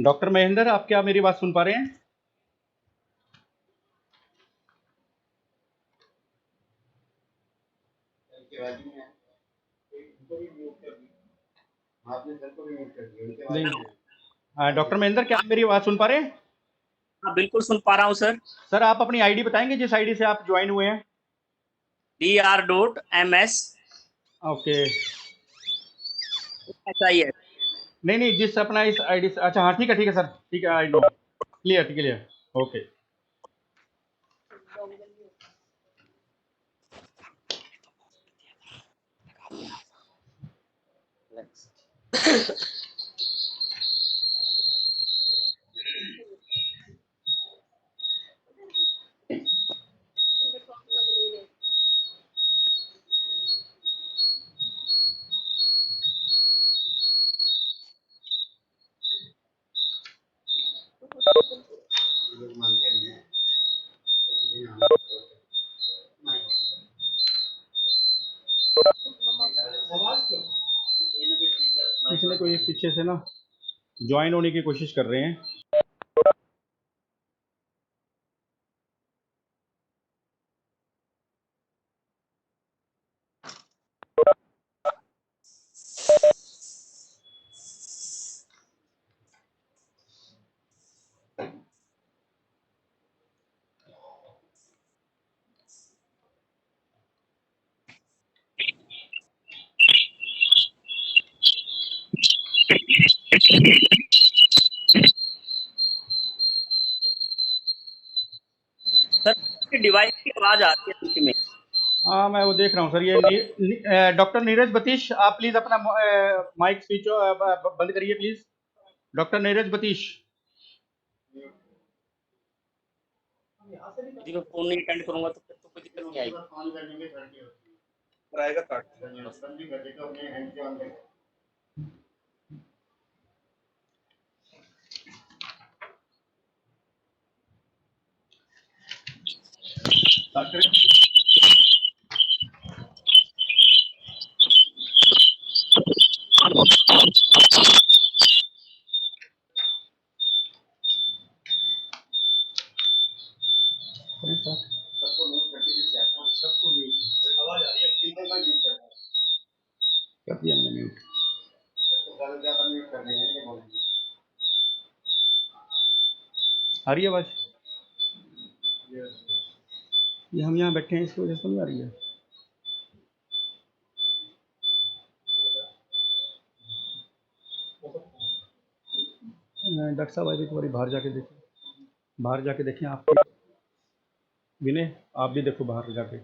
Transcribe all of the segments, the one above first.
Doctor Mahendra, आप क्या मेरी बात सुन पा रहे हैं? नहीं। डॉक्टर महेंद्र, क्या आप मेरी आवाज सुन पा रहे हैं? हाँ, बिल्कुल सुन पा रहा हूँ सर। सर, आप अपनी आईडी बताएंगे जिस आईडी से आप ज्वाइन हुए हैं? dr.ms okay. SIS। नहीं नहीं, जिस अपना इस आईडी से, अच्छा हाँ, ठीक है सर, ठीक है, I know, clear clear, okay. किसी ने कोई पीछे से ना ज्वाइन होने की कोशिश कर रहे हैं। सर, डिवाइस की आवाज आ रही है पीछे में। हाँ, मैं वो देख रहा हूँ सर। ये डॉक्टर नीरज बतीश, आप प्लीज अपना माइक स्विच बंद करिए प्लीज। डॉक्टर नीरज बतीश। यदि मैं फोन नहीं अटेंड करूंगा तो फिर तो कोई दिक्कत नहीं आएगी। आएगा काट। कर दिया मैंने म्यूट। आ रही है आवाज? ये हम यहाँ बैठे हैं इसकी वजह से तो नहीं आ रही है? डॉक्टर साहब, आइए एक बारी बाहर जाके देखें, बाहर जाके देखें आप। विनय, आप भी देखो बाहर जाके।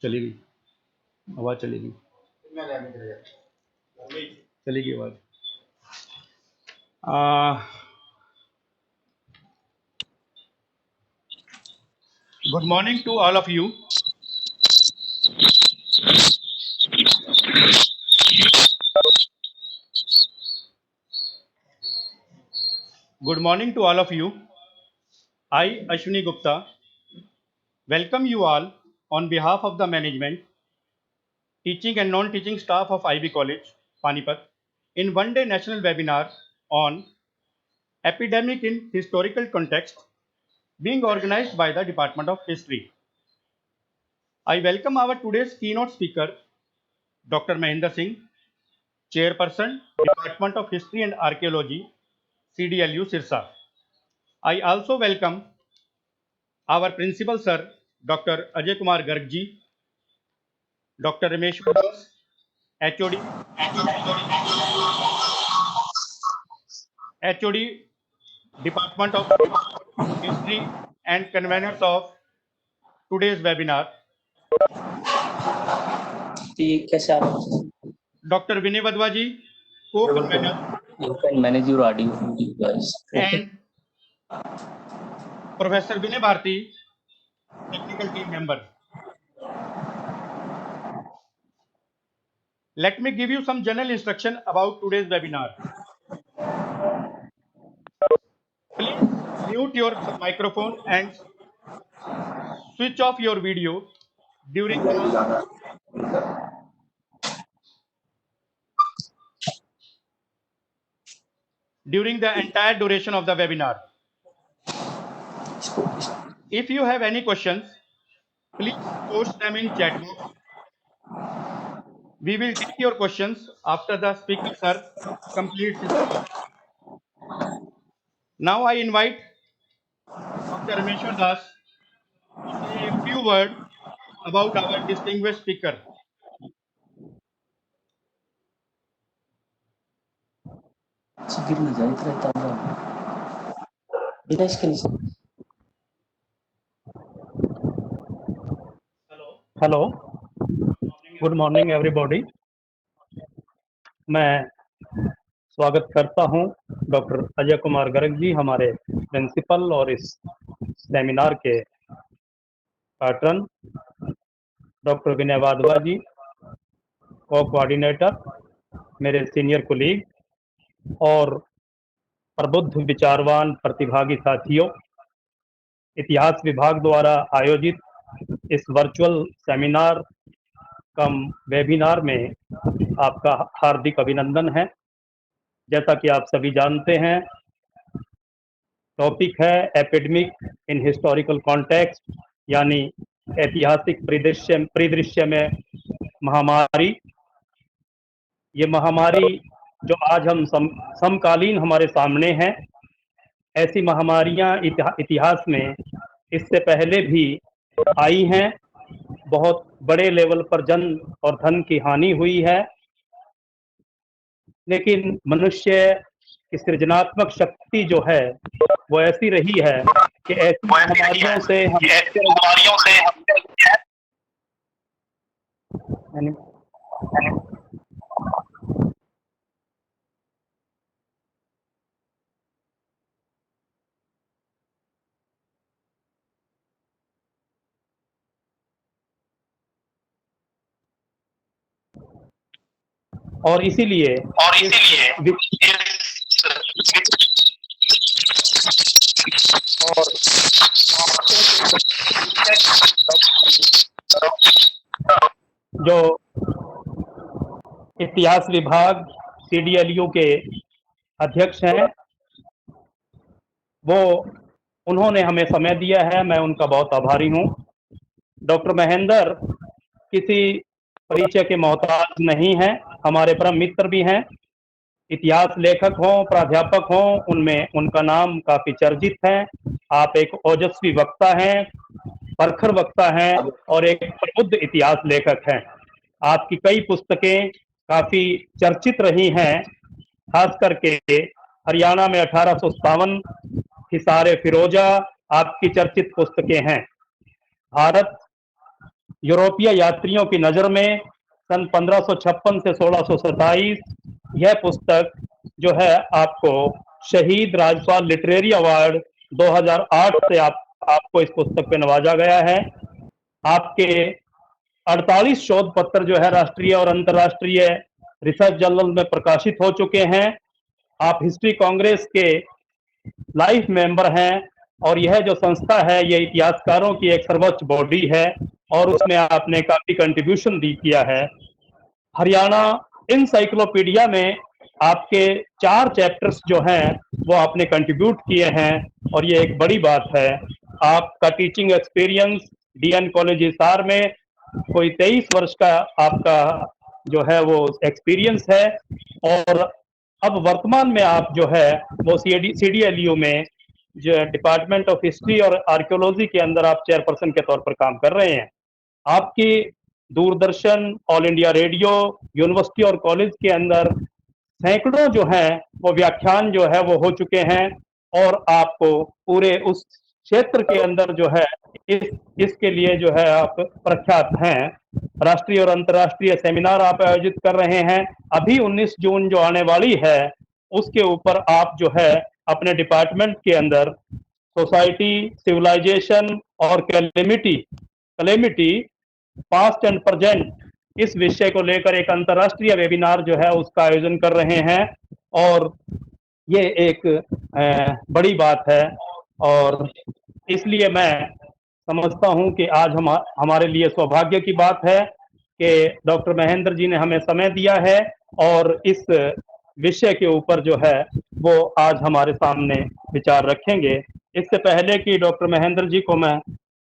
चली गई आवाज, चली गई आवाज। Good morning to all of you. Good morning to all of you. I, Ashwini Gupta, welcome you all on behalf of the management, teaching and non-teaching staff of IB College, Panipat, in one-day national webinar on epidemic in historical context being organized by the Department of History. I welcome our today's keynote speaker, Dr. Mahinder Singh, Chairperson, Department of History and Archaeology, CDLU Sirsa. I also welcome our Principal Sir, Dr. Ajay Kumar Garg ji, Dr. Ramesh Das, HOD, Department of History and conveners of today's webinar, Dr. Vinay Vadwa ji, co-convener, You can manage your audio guys. and Professor Vinay Bharti, technical team member. Let me give you some general instruction about today's webinar. Please mute your microphone and switch off your video during the during the entire duration of the webinar. If you have any questions, please post them in chat box. We will take your questions after the speaker sir completes his talk. Now I invite Dr. Rameshwar Das to say a few words about our distinguished speaker. गिर न जाए इतना ताजा बेटा इसके नीचे hello good morning everybody. मैं स्वागत करता हूं डॉक्टर अजय कुमार गर्ग जी, हमारे प्रिंसिपल, और इस सेमिनार के पैटर्न डॉक्टर विनय वाधवा जी, कोऑर्डिनेटर, मेरे सीनियर कोलीग और प्रबुद्ध विचारवान प्रतिभागी साथियों। इतिहास विभाग द्वारा आयोजित इस वर्चुअल सेमिनार कम वेबिनार में आपका हार्दिक अभिनंदन है। जैसा कि आप सभी जानते हैं, टॉपिक है एपिडेमिक इन हिस्टोरिकल कॉन्टेक्स्ट, यानी ऐतिहासिक परिदृश्य में महामारी। ये महामारी जो आज हम समकालीन हमारे सामने है, ऐसी महामारियां इतिहास में इससे पहले भी आई हैं। बहुत बड़े लेवल पर जन और धन की हानि हुई है, लेकिन मनुष्य की सृजनात्मक शक्ति जो है वो ऐसी रही है कि ऐसी महामारियों से और इसीलिए जो इतिहास विभाग CDLU के अध्यक्ष हैं, वो उन्होंने हमें समय दिया है, मैं उनका बहुत आभारी हूं। डॉक्टर महेंद्र किसी परिचय के मोहताज नहीं हैं, हमारे परम मित्र भी हैं। इतिहास लेखक हों, प्राध्यापक हों, उनमें उनका नाम काफी चर्चित है। आप एक ओजस्वी वक्ता हैं, प्रखर वक्ता हैं और एक प्रबुद्ध इतिहास लेखक हैं। आपकी कई पुस्तकें काफी चर्चित रही हैं, खास करके हरियाणा में 1857, हिसारे फिरोजा आपकी चर्चित पुस्तकें हैं। भारत यूरोपीय यात्रियों की नजर में सन 1556 से 1627, यह पुस्तक जो है आपको शहीद राजपाल लिटरेरी अवार्ड 2008 से आपको इस पुस्तक पे नवाजा गया है। आपके 48 शोध पत्र जो है राष्ट्रीय और अंतर्राष्ट्रीय रिसर्च जर्नल में प्रकाशित हो चुके हैं। आप हिस्ट्री कांग्रेस के लाइफ मेंबर हैं, और यह जो संस्था है ये इतिहासकारों की एक सर्वोच्च बॉडी है, और उसमें आपने काफी कंट्रीब्यूशन दी किया है। हरियाणा इनसाइक्लोपीडिया में आपके 4 चैप्टर्स जो हैं वो आपने कंट्रीब्यूट किए हैं, और ये एक बड़ी बात है। आपका teaching experience DN college Hisar में कोई 23 वर्ष का आपका जो है वो एक्सपीरियंस है, और अब वर्तमान में आप जो है वो CDLU में जो डिपार्टमेंट ऑफ हिस्ट्री और आर्कियोलॉजी के अंदर आप चेयरपर्सन के तौर पर काम कर रहे हैं। आपकी Doordarshan, all India radio, university और कॉलेज के अंदर सैकड़ों जो हैं वो व्याख्यान जो है वो हो चुके हैं, और आपको पूरे उस क्षेत्र के अंदर जो है इसके लिए जो है आप प्रख्यात हैं। राष्ट्रीय और अंतर्राष्ट्रीय सेमिनार आप आयोजित कर रहे हैं। अभी 19 जून जो आने वाली है उसके ऊपर आप जो है अपने डिपार्टमेंट के अंदर सोसाइटी, सिविलाइजेशन और कैलेमिटी पास्ट एंड प्रेजेंट, इस विषय को लेकर एक अंतर्राष्ट्रीय वेबिनार जो है उसका आयोजन कर रहे हैं, और ये एक बड़ी बात है। और इसलिए मैं समझता हूं कि आज हमारे लिए सौभाग्य की बात है कि डॉक्टर महेंद्र जी ने हमें समय दिया है, और इस विषय के ऊपर जो है वो आज हमारे सामने विचार रखेंगे। इससे पहले कि डॉक्टर महेंद्र जी को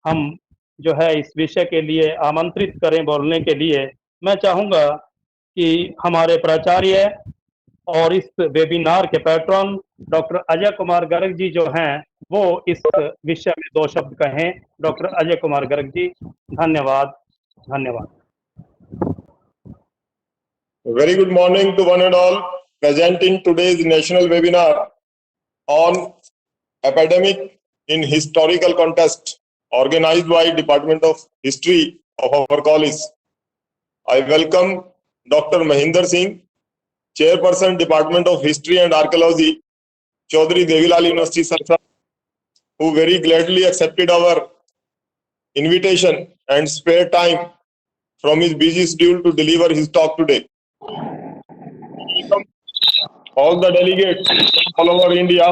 हम जो है इस विषय के लिए आमंत्रित करें बोलने के लिए, मैं चाहूँगा कि हमारे प्राचार्य और इस वेबिनार के पैट्रन डॉक्टर अजय कुमार गर्ग जी जो हैं वो इस विषय में 2 शब्द कहें। डॉक्टर अजय कुमार गर्ग जी, धन्यवाद। धन्यवाद। Very good morning to one and all present in today's national webinar on epidemic in historical context organized by Department of History of our college. I welcome Dr. Mahinder Singh, Chairperson Department of History and Archaeology, Chaudhary Devilal University, Sarsa, who very gladly accepted our invitation and spare time from his busy schedule to deliver his talk today. All the delegates all over India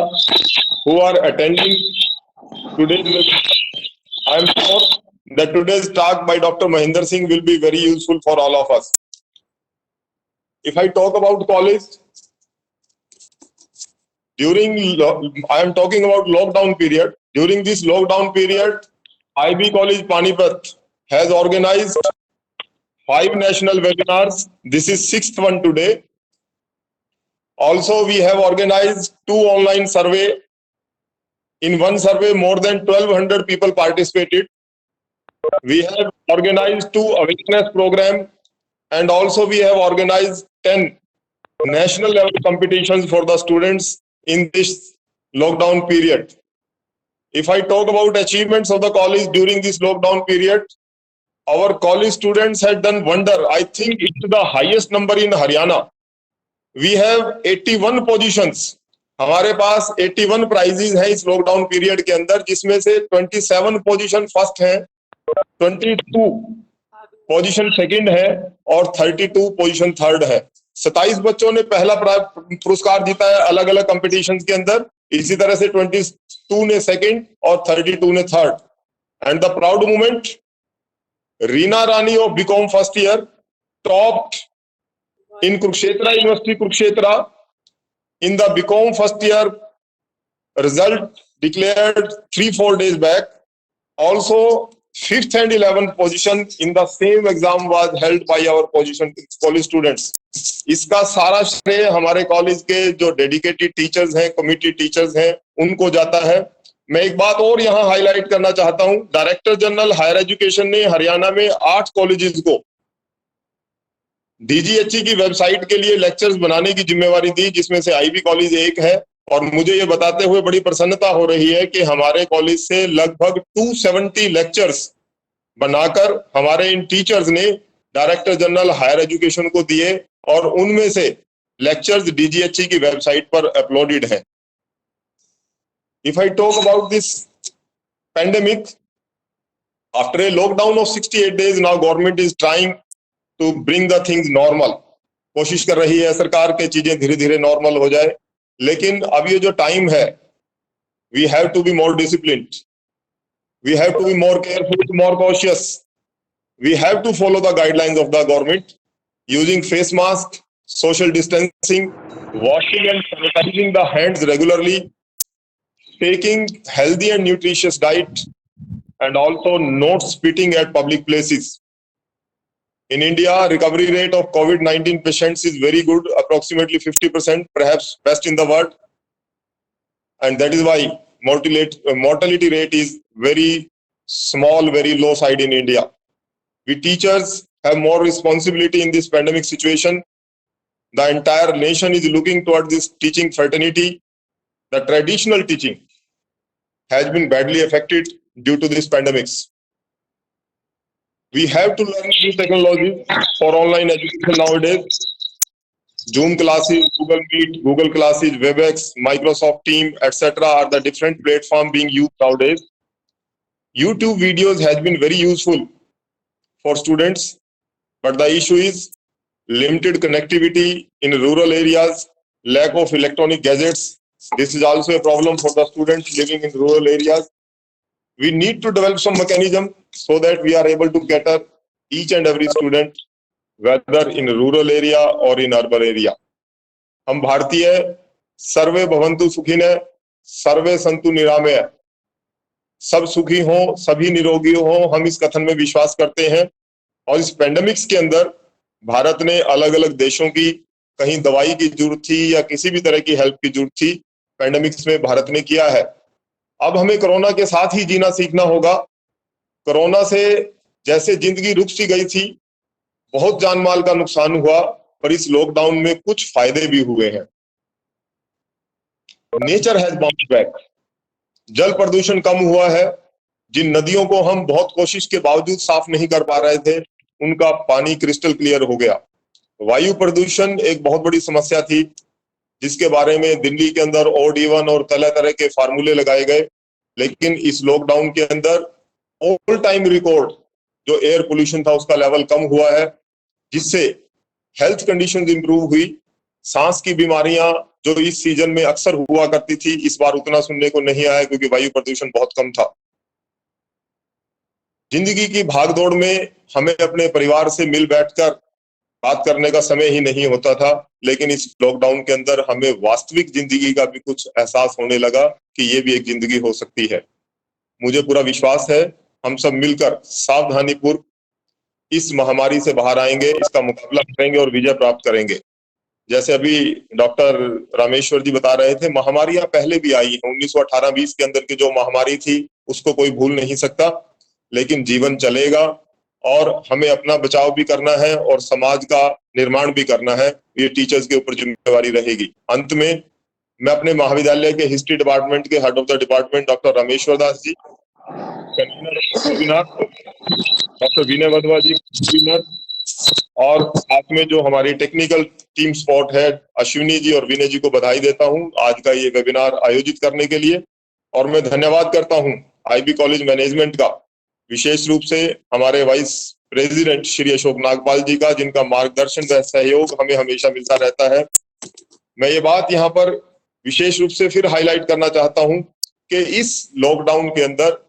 who are attending today's webinar, I am sure that today's talk by Dr. Mahinder Singh will be very useful for all of us. If I talk about college, I am talking about lockdown period. During this lockdown period, IB College Panipat has organized 5 national webinars. This is 6th one today. Also, we have organized 2 online survey. In one survey, more than 1200 people participated. We have organized 2 awareness program, and also we have organized 10 national level competitions for the students in this lockdown period. If I talk about achievements of the college during this lockdown period, our college students had done wonder. I think it's the highest number in Haryana. We have 81 positions. हमारे पास 81 prices हैं इस lockdown period के अंदर, जिसमें से 27 position first है, 22 position second है और 32 पोजीशन थर्ड है। 27 बच्चों ने पहला पुरस्कार जीता है अलग अलग कंपटीशंस के अंदर। इसी तरह से 22 ने सेकंड और 32 ने third. And the proud moment, Reena Rani of BCom first year topped in Kurukshetra University, Kurukshetra, in the BCom first year result declared 3-4 days back. Also, 5th and 11th position in the same exam was held by our college students. इसका सारा श्रेय हमारे college के जो dedicated teachers हैं, committee teachers हैं, उनको जाता है। मैं एक बात और यहाँ हाईलाइट करना चाहता हूँ। डायरेक्टर जनरल हायर एजुकेशन ने हरियाणा में 8 कॉलेजेस को DGHE की वेबसाइट के लिए लेक्चर्स बनाने की जिम्मेवारी दी, जिसमें से IB कॉलेज एक है। और मुझे ये बताते हुए बड़ी प्रसन्नता हो रही है कि हमारे कॉलेज से लगभग 270 लेक्चर्स बनाकर हमारे इन टीचर्स ने डायरेक्टर जनरल हायर एजुकेशन को दिए और उनमें से लेक्चर्स DGHE की वेबसाइट पर अपलोडेड है। If I talk about this pandemic, after a lockdown of 68 days, now government is trying to bring the things normal. कोशिश कर रही है सरकार के चीजें धीरे धीरे नॉर्मल हो जाए, लेकिन अब ये जो टाइम है, we have to be more disciplined, we have to be more careful, more cautious, we have to follow the guidelines of the government, using face mask, social distancing, washing and sanitizing the hands regularly, taking healthy and nutritious diet, and also not spitting at public places. In India, recovery rate of COVID-19 patients is very good, approximately 50%, perhaps best in the world. And that is why mortality rate is very small, very low side in India. We teachers have more responsibility in this pandemic situation. The entire nation is looking toward this teaching fraternity. The traditional teaching has been badly affected due to this pandemics. We have to learn new technologies for online education nowadays. Zoom classes, Google Meet, Google Classes, WebEx, Microsoft Teams, etc. are the different platforms being used nowadays. YouTube videos has been very useful for students, but the issue is limited connectivity in rural areas, lack of electronic gadgets. This is also a problem for the students living in rural areas. We need to develop some mechanism so that we are able to cater each and every student, whether in rural area or in urban area. हम भारतीय सर्वे भवन्तु सुखिनः, सर्वे सन्तु निरामया, सब सुखी हों, सभी निरोगी हों, हम इस कथन में विश्वास करते हैं। और इस पेंडेमिक्स के अंदर भारत ने अलग अलग देशों की, कहीं दवाई की जरूरत थी या किसी भी तरह की हेल्प की जरूरत थी, पेंडेमिक्स में भारत ने किया है। अब हमें कोरोना के साथ ही जीना सीखना होगा। कोरोना से जैसे जिंदगी रुक सी गई थी, बहुत जान माल का नुकसान हुआ, पर इस लॉकडाउन में कुछ फायदे भी हुए हैं। नेचर हैज बाउंस्ड बैक, जल प्रदूषण कम हुआ है। जिन नदियों को हम बहुत कोशिश के बावजूद साफ नहीं कर पा रहे थे, उनका पानी क्रिस्टल क्लियर हो गया। वायु प्रदूषण एक बहुत बड़ी समस्या थी, जिसके बारे में दिल्ली के अंदर ऑड इवन और तरह तरह के फार्मूले लगाए गए, लेकिन इस लॉकडाउन के अंदर ऑल टाइम रिकॉर्ड जो एयर पोल्यूशन था उसका लेवल कम हुआ है, जिससे हेल्थ कंडीशंस इंप्रूव हुई। सांस की बीमारियां जो इस सीजन में अक्सर हुआ करती थी, इस बार उतना सुनने को नहीं आया क्योंकि वायु प्रदूषण बहुत कम था। जिंदगी की भागदौड़ में हमें अपने परिवार से मिल बैठकर बात करने का समय ही नहीं होता था, लेकिन इस लॉकडाउन के अंदर हमें वास्तविक जिंदगी का भी कुछ एहसास होने लगा कि ये भी एक जिंदगी हो सकती है। मुझे पूरा विश्वास है हम सब मिलकर सावधानीपूर्वक इस महामारी से बाहर आएंगे, इसका मुकाबला करेंगे और विजय प्राप्त करेंगे। जैसे अभी डॉक्टर रामेश्वर जी बता रहे थे, महामारियां पहले भी आई हैं। 1918-20 के अंदर की जो महामारी थी उसको कोई भूल नहीं सकता, लेकिन जीवन चलेगा और हमें अपना बचाव भी करना है और समाज का निर्माण भी करना है। ये टीचर्स के ऊपर जिम्मेवारी रहेगी। अंत में मैं अपने महाविद्यालय के हिस्ट्री डिपार्टमेंट के head of the department doctor Rameshwar Das ji, doctor Vinay Wadhwa ji convener, और साथ में जो हमारी टेक्निकल टीम स्पॉट है अश्विनी जी और विनय जी को बधाई देता हूं आज का ये वेबिनार आयोजित करने के लिए। और मैं धन्यवाद करता हूं आईबी कॉलेज मैनेजमेंट का, विशेष रूप से हमारे वाइस प्रेसिडेंट श्री अशोक नागपाल जी का, जिनका मार्गदर्शन व सहयोग हमें हमेशा मिलता रहता है। मैं ये बात यहाँ पर विशेष रूप से फिर हाईलाइट करना चाहता हूं कि इस लॉकडाउन के अंदर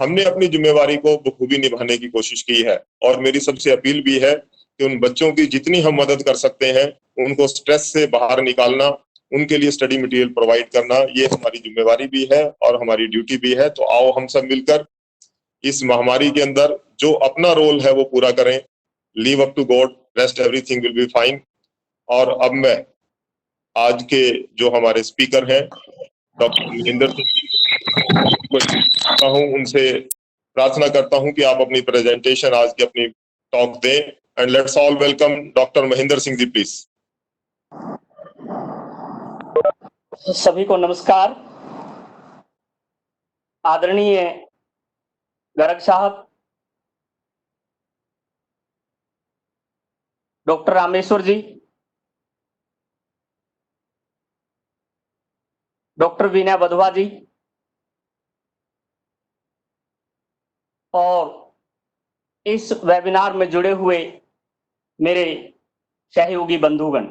हमने अपनी जिम्मेवारी को बखूबी निभाने की कोशिश की है। और मेरी सबसे अपील भी है कि उन बच्चों की जितनी हम मदद कर सकते हैं, उनको स्ट्रेस से बाहर निकालना, उनके लिए स्टडी मटेरियल प्रोवाइड करना, ये हमारी जिम्मेवारी भी है और हमारी ड्यूटी भी है। तो आओ हम सब मिलकर इस महामारी के अंदर जो अपना रोल है वो पूरा करें। Leave up to God, rest everything will be fine. और अब मैं आज के जो हमारे स्पीकर हैं डॉक्टर महेंद्र सिंह हूं, उनसे प्रार्थना करता हूं कि आप अपनी प्रेजेंटेशन आज की अपनी टॉक दें। And let's all welcome doctor Mahendra Singh ji please. सभी को नमस्कार। आदरणीय गर्ग साहब, डॉक्टर रामेश्वर जी, डॉक्टर विनय वधवा जी और इस वेबिनार में जुड़े हुए मेरे सहयोगी बंधुगण,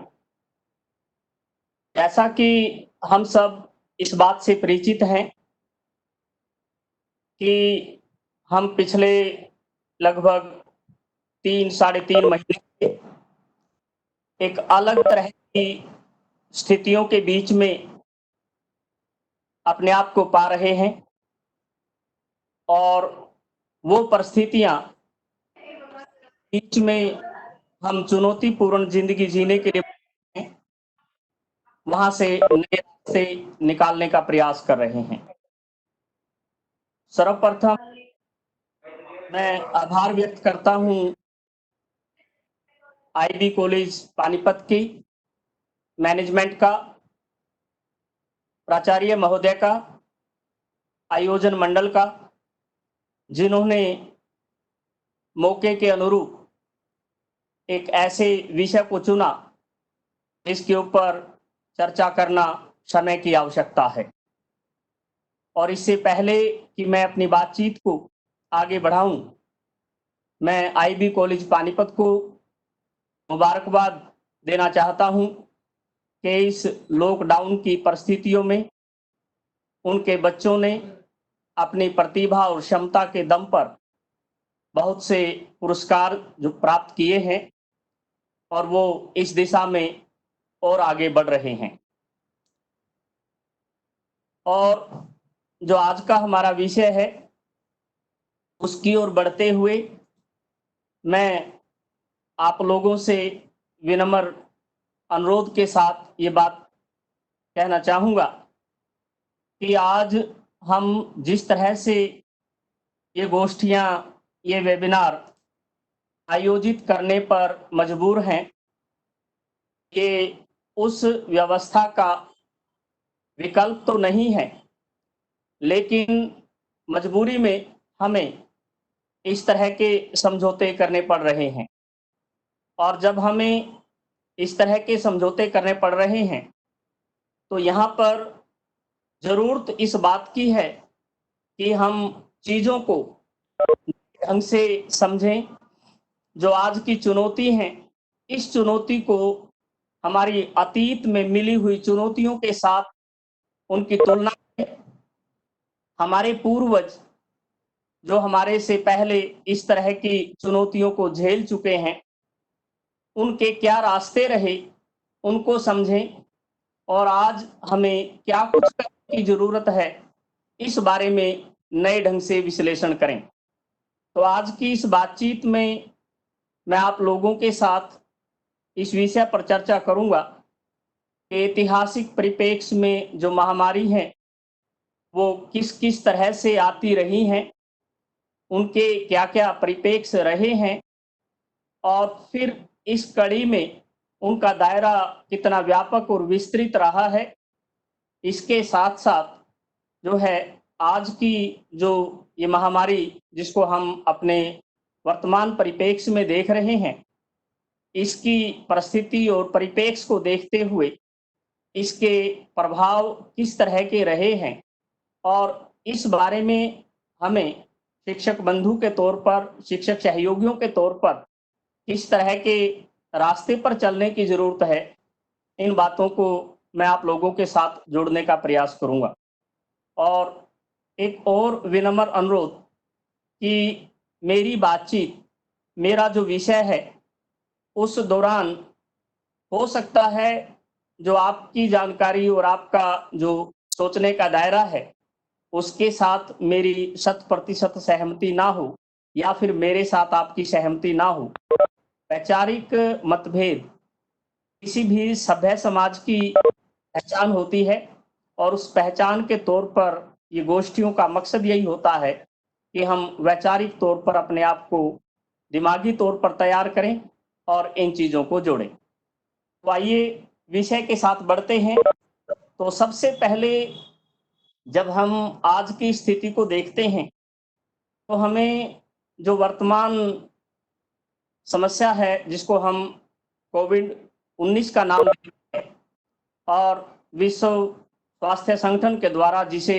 जैसा कि हम सब इस बात से परिचित हैं कि हम पिछले लगभग 3-3.5 महीने एक अलग तरह की स्थितियों के बीच में अपने आप को पा रहे हैं और वो परिस्थितियां बीच में हम चुनौतीपूर्ण जिंदगी जीने के लिए वहां से नए रास्ते निकालने का प्रयास कर रहे हैं। सर्वप्रथम मैं आभार व्यक्त करता हूं आईबी कॉलेज पानीपत की मैनेजमेंट का, प्राचार्य महोदय का, आयोजन मंडल का, जिन्होंने मौके के अनुरूप एक ऐसे विषय को चुना इसके ऊपर चर्चा करना समय की आवश्यकता है। और इससे पहले कि मैं अपनी बातचीत को आगे बढ़ाऊं, मैं आईबी कॉलेज पानीपत को मुबारकबाद देना चाहता हूं कि इस लॉकडाउन की परिस्थितियों में उनके बच्चों ने अपनी प्रतिभा और क्षमता के दम पर बहुत से पुरस्कार जो प्राप्त किए हैं और वो इस दिशा में और आगे बढ़ रहे हैं। और जो आज का हमारा विषय है उसकी ओर बढ़ते हुए मैं आप लोगों से विनम्र अनुरोध के साथ ये बात कहना चाहूँगा कि आज हम जिस तरह से ये गोष्ठियाँ, ये वेबिनार आयोजित करने पर मजबूर हैं, ये उस व्यवस्था का विकल्प तो नहीं है, लेकिन मजबूरी में हमें इस तरह के समझौते करने पड़ रहे हैं। और जब हमें इस तरह के समझौते करने पड़ रहे हैं तो यहाँ पर ज़रूरत इस बात की है कि हम चीज़ों को ढंग से समझें। जो आज की चुनौती हैं, इस चुनौती को हमारी अतीत में मिली हुई चुनौतियों के साथ उनकी तुलना करें। हमारे पूर्वज जो हमारे से पहले इस तरह की चुनौतियों को झेल चुके हैं, उनके क्या रास्ते रहे उनको समझें और आज हमें क्या कुछ करने की ज़रूरत है इस बारे में नए ढंग से विश्लेषण करें। तो आज की इस बातचीत में मैं आप लोगों के साथ इस विषय पर चर्चा करूंगा कि ऐतिहासिक परिप्रेक्ष्य में जो महामारी है वो किस किस तरह से आती रही हैं, उनके क्या क्या परिप्रेक्ष्य रहे हैं और फिर इस कड़ी में उनका दायरा कितना व्यापक और विस्तृत रहा है। इसके साथ साथ जो है आज की जो ये महामारी जिसको हम अपने वर्तमान परिप्रेक्ष्य में देख रहे हैं, इसकी परिस्थिति और परिप्रेक्ष्य को देखते हुए इसके प्रभाव किस तरह के रहे हैं और इस बारे में हमें शिक्षक बंधु के तौर पर, शिक्षक सहयोगियों के तौर पर किस तरह के रास्ते पर चलने की ज़रूरत है, इन बातों को मैं आप लोगों के साथ जोड़ने का प्रयास करूंगा। और एक और विनम्र अनुरोध कि मेरी बातचीत, मेरा जो विषय है उस दौरान हो सकता है जो आपकी जानकारी और आपका जो सोचने का दायरा है उसके साथ मेरी 100% सहमति ना हो या फिर मेरे साथ आपकी सहमति ना हो। वैचारिक मतभेद किसी भी सभ्य समाज की पहचान होती है और उस पहचान के तौर पर ये गोष्ठियों का मकसद यही होता है कि हम वैचारिक तौर पर अपने आप को दिमागी तौर पर तैयार करें और इन चीज़ों को जोड़ें। तो आइए विषय के साथ बढ़ते हैं। तो सबसे पहले जब हम आज की स्थिति को देखते हैं तो हमें जो वर्तमान समस्या है जिसको हम कोविड-19 का नाम देते हैं और विश्व स्वास्थ्य संगठन के द्वारा जिसे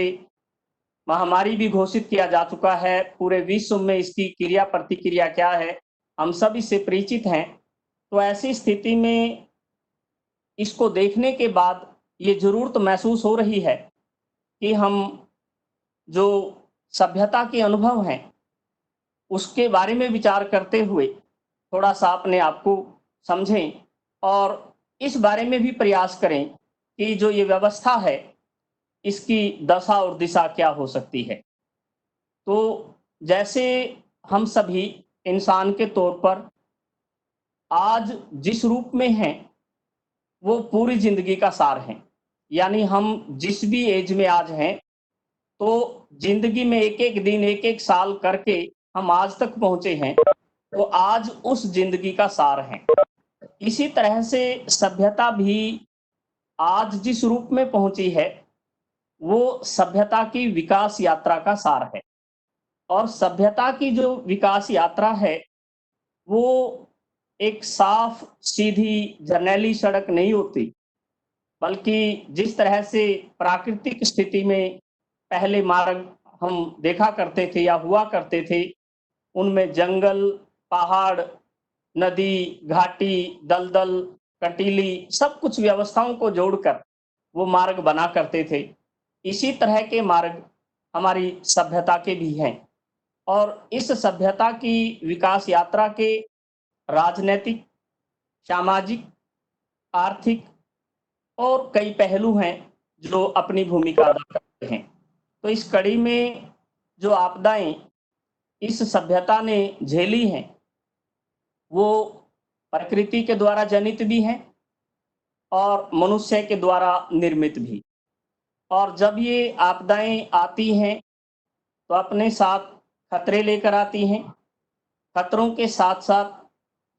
महामारी भी घोषित किया जा चुका है, पूरे विश्व में इसकी क्रिया प्रतिक्रिया क्या है, हम सब इससे परिचित हैं। तो ऐसी स्थिति में इसको देखने के बाद ये ज़रूरत महसूस हो रही है कि हम जो सभ्यता के अनुभव हैं उसके बारे में विचार करते हुए थोड़ा सा अपने आप को समझें और इस बारे में भी प्रयास करें कि जो ये व्यवस्था है इसकी दशा और दिशा क्या हो सकती है। तो जैसे हम सभी इंसान के तौर पर आज जिस रूप में हैं वो पूरी जिंदगी का सार है। यानी हम जिस भी एज में आज हैं तो जिंदगी में एक एक दिन, एक एक साल करके हम आज तक पहुंचे हैं, तो आज उस जिंदगी का सार है। इसी तरह से सभ्यता भी आज जिस रूप में पहुंची है वो सभ्यता की विकास यात्रा का सार है। और सभ्यता की जो विकास यात्रा है वो एक साफ सीधी जर्नैली सड़क नहीं होती, बल्कि जिस तरह से प्राकृतिक स्थिति में पहले मार्ग हम देखा करते थे या हुआ करते थे, उनमें जंगल, पहाड़, नदी, घाटी, दलदल, कटीली सब कुछ व्यवस्थाओं को जोड़कर वो मार्ग बना करते थे। इसी तरह के मार्ग हमारी सभ्यता के भी हैं और इस सभ्यता की विकास यात्रा के राजनैतिक, सामाजिक, आर्थिक और कई पहलू हैं जो अपनी भूमिका अदा करते हैं। तो इस कड़ी में जो आपदाएं इस सभ्यता ने झेली हैं, वो प्रकृति के द्वारा जनित भी हैं और मनुष्य के द्वारा निर्मित भी। और जब ये आपदाएं आती हैं तो अपने साथ खतरे लेकर आती हैं। खतरों के साथ साथ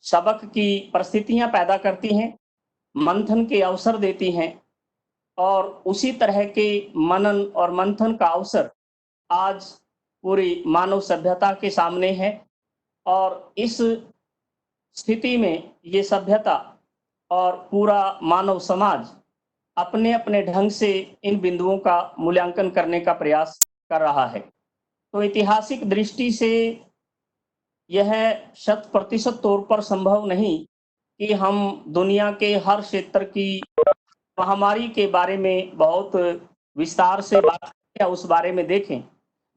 सबक की परिस्थितियां पैदा करती हैं, मंथन के अवसर देती हैं, और उसी तरह के मनन और मंथन का अवसर आज पूरी मानव सभ्यता के सामने है। और इस स्थिति में ये सभ्यता और पूरा मानव समाज अपने अपने ढंग से इन बिंदुओं का मूल्यांकन करने का प्रयास कर रहा है। तो ऐतिहासिक दृष्टि से यह 100% तौर पर संभव नहीं कि हम दुनिया के हर क्षेत्र की महामारी के बारे में बहुत विस्तार से बात करें या उस बारे में देखें,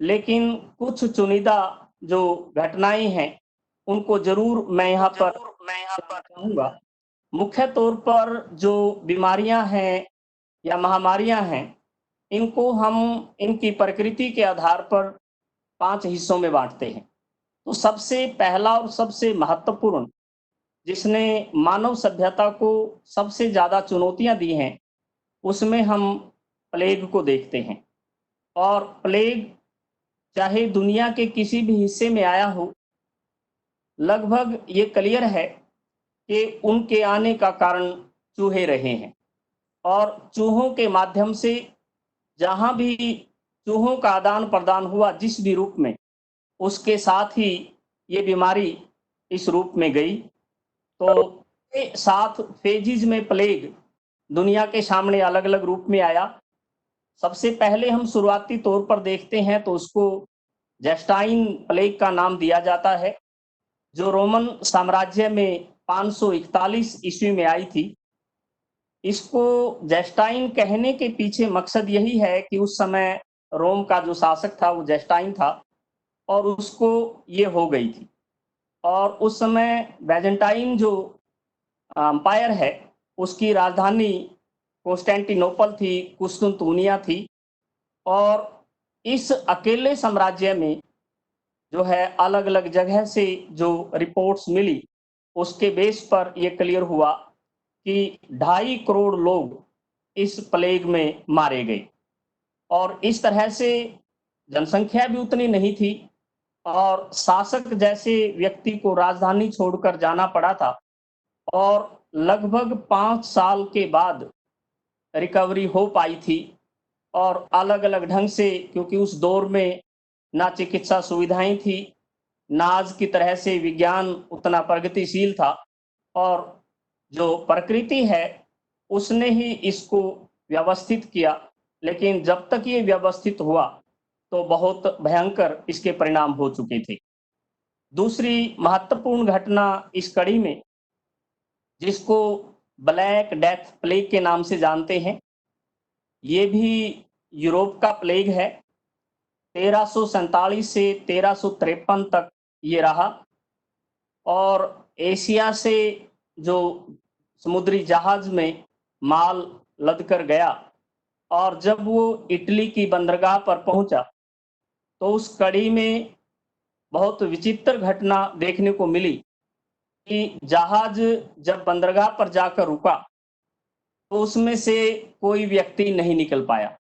लेकिन कुछ चुनिंदा जो घटनाएं हैं उनको जरूर मैं यहाँ पर कहूँगा। मुख्य तौर पर जो बीमारियां हैं या महामारियां हैं, इनको हम इनकी प्रकृति के आधार पर 5 हिस्सों में बांटते हैं। तो सबसे पहला और सबसे महत्वपूर्ण, जिसने मानव सभ्यता को सबसे ज्यादा चुनौतियां दी हैं, उसमें हम प्लेग को देखते हैं। और प्लेग चाहे दुनिया के किसी भी हिस्से में आया हो, लगभग ये क्लियर है कि उनके आने का कारण चूहे रहे हैं। और चूहों के माध्यम से जहां भी चूहों का आदान प्रदान हुआ जिस भी रूप में, उसके साथ ही ये बीमारी इस रूप में गई। तो 7 फेजिज में प्लेग दुनिया के सामने अलग अलग रूप में आया। सबसे पहले हम शुरुआती तौर पर देखते हैं तो उसको जेस्टाइन प्लेग का नाम दिया जाता है, जो रोमन साम्राज्य में 541 ईस्वी में आई थी। इसको जेस्टाइन कहने के पीछे मकसद यही है कि उस समय रोम का जो शासक था वो जेस्टाइन था और उसको ये हो गई थी। और उस समय बैजेंटाइन जो अंपायर है उसकी राजधानी कॉन्स्टेंटिनोपल थी, कुस्तुनतुनिया थी। और इस अकेले साम्राज्य में जो है अलग अलग जगह से जो रिपोर्ट्स मिली, उसके बेस पर यह क्लियर हुआ कि 2.5 करोड़ लोग इस प्लेग में मारे गए। और इस तरह से जनसंख्या भी उतनी नहीं थी और शासक जैसे व्यक्ति को राजधानी छोड़कर जाना पड़ा था। और लगभग 5 साल के बाद रिकवरी हो पाई थी। और अलग अलग ढंग से, क्योंकि उस दौर में ना चिकित्सा सुविधाएं थी, ना आज की तरह से विज्ञान उतना प्रगतिशील था, और जो प्रकृति है उसने ही इसको व्यवस्थित किया। लेकिन जब तक ये व्यवस्थित हुआ तो बहुत भयंकर इसके परिणाम हो चुके थे। दूसरी महत्वपूर्ण घटना इस कड़ी में, जिसको ब्लैक डेथ प्लेग के नाम से जानते हैं, ये भी यूरोप का प्लेग है। 1347 से 1353 तक ये रहा। और एशिया से जो समुद्री जहाज में माल लद कर गया और जब वो इटली की बंदरगाह पर पहुंचा तो उस कड़ी में बहुत विचित्र घटना देखने को मिली कि जहाज जब बंदरगाह पर जाकर रुका तो उसमें से कोई व्यक्ति नहीं निकल पाया।